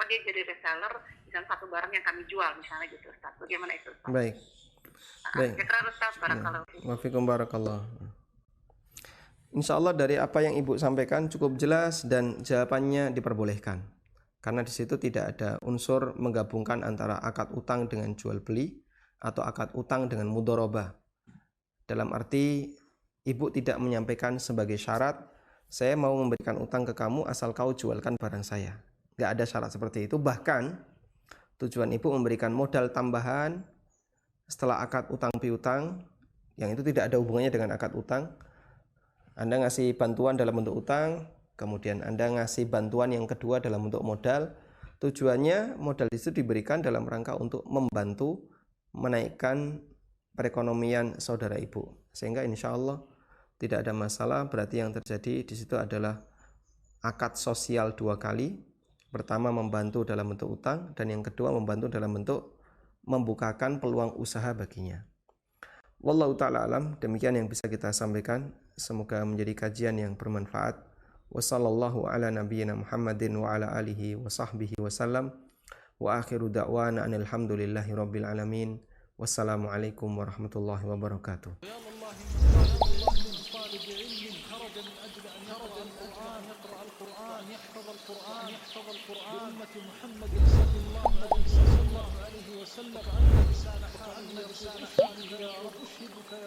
dia jadi reseller, misalnya satu barang yang kami jual misalnya gitu, Ustaz. Bagaimana itu, Ustaz? Baik. Baik. Kita harus Ustaz, barakallahu fiik. Wafikum barakallah. Insya Allah dari apa yang ibu sampaikan cukup jelas dan jawabannya diperbolehkan, karena di situ tidak ada unsur menggabungkan antara akad utang dengan jual beli atau akad utang dengan mudharabah. Dalam arti ibu tidak menyampaikan sebagai syarat, saya mau memberikan utang ke kamu asal kau jualkan barang saya. Nggak ada syarat seperti itu. Bahkan tujuan ibu memberikan modal tambahan setelah akad utang piutang, yang itu tidak ada hubungannya dengan akad utang. Anda ngasih bantuan dalam bentuk utang, kemudian Anda ngasih bantuan yang kedua dalam bentuk modal. Tujuannya modal itu diberikan dalam rangka untuk membantu menaikkan perekonomian saudara ibu, sehingga insya Allah tidak ada masalah. Berarti yang terjadi di situ adalah akad sosial 2 kali. Pertama membantu dalam bentuk utang, dan yang kedua membantu dalam bentuk membukakan peluang usaha baginya. Wallahu ta'ala alam, demikian yang bisa kita sampaikan. Semoga menjadi kajian yang bermanfaat. Wassallallahu ala nabiyyina Muhammadin wa ala alihi wa sahbihi wasallam. Wa akhiru da'wana alhamdulillahi rabbil alamin. Wassalamualaikum warahmatullahi wabarakatuh. محمد صلى الله عليه وسلم